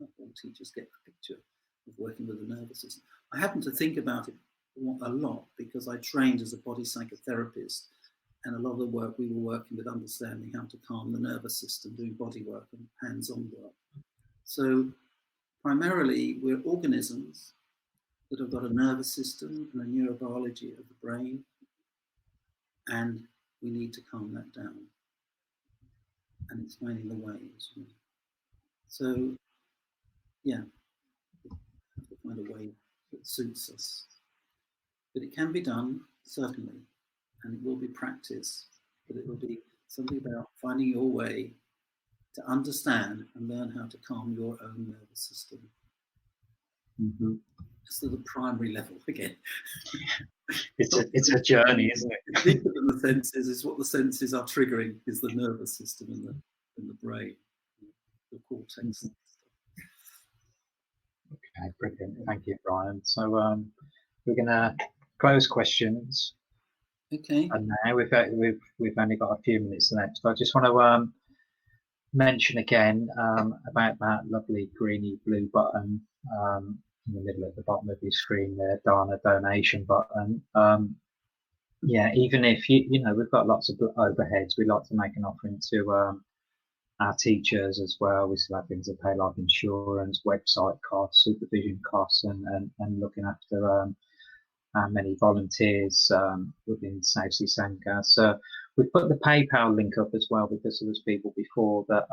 Not all teachers get the picture of working with the nervous system. I happen to think about it a lot because I trained as a body psychotherapist, and a lot of the work we were working with understanding how to calm the nervous system, doing body work and hands-on work. So primarily we're organisms that have got a nervous system and a neurobiology of the brain, and we need to calm that down. And it's finding the way as well. So, yeah, we have to find a way that suits us. But it can be done, certainly, and it will be practice, but it will be something about finding your way to understand and learn how to calm your own nervous system. Mm-hmm. It's at the primary level again. It's a journey, isn't it? It's deeper than the senses. Is what the senses are triggering is the nervous system and the brain, the cortex. Mm-hmm. Okay, brilliant. Thank you, Brian. So we're going to close questions. Okay. And now we've only got a few minutes left. So I just want to mention again about that lovely greeny blue button in the middle at the bottom of your screen there, Dharma donation button. Yeah, even if you know we've got lots of overheads, we like to make an offering to our teachers as well. We still have things to pay like insurance, website costs, supervision costs, and looking after many volunteers within Southsea Sangha. So we put the PayPal link up as well because there was people before that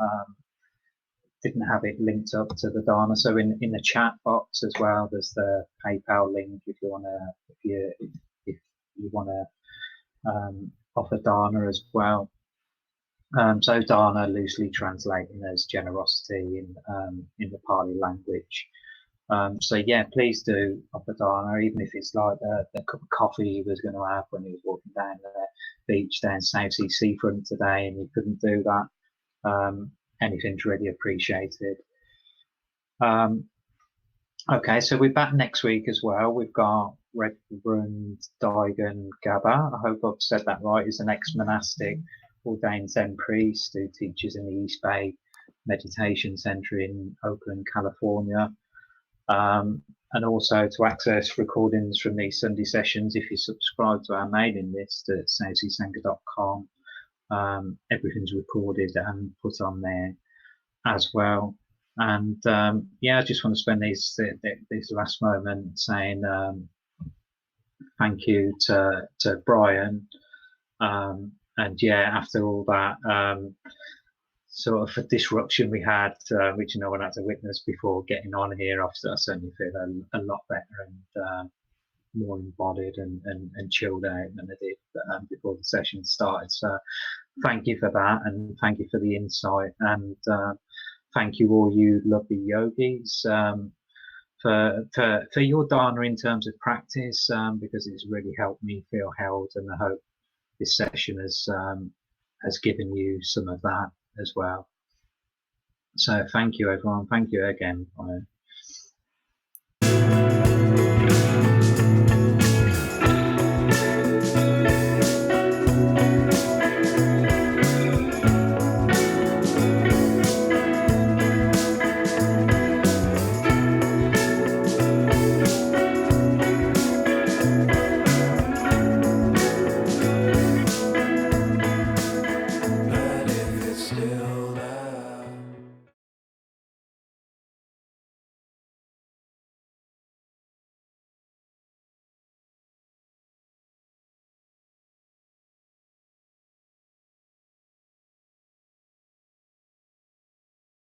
didn't have it linked up to the Dharma. So in the chat box as well, there's the PayPal link if you want to if you want to offer Dharma as well. So Dharma loosely translating as generosity in the Pali language. So yeah, please do offer Dharma, even if it's like the cup of coffee he was going to have when he was walking down the beach down Southsea seafront today, and he couldn't do that. Anything's really appreciated. Okay, so we're back next week as well. We've got Reverend Daigen Gaba. I hope I've said that right. He's an ex-monastic ordained Zen priest who teaches in the East Bay Meditation Center in Oakland, California. And also to access recordings from these Sunday sessions, if you subscribe to our mailing list at southseasangha.com, everything's recorded and put on there as well. And yeah, I just want to spend these last moments saying thank you to Brian. And yeah, after all that sort of a disruption we had, which no one had to witness before getting on here, I certainly feel a lot better and more embodied and chilled out than I did before the session started. So thank you for that, and thank you for the insight, and thank you all you lovely yogis for your Dharma in terms of practice, because it's really helped me feel held, and I hope this session has given you some of that as well. So thank you, everyone. Thank you again, Brian.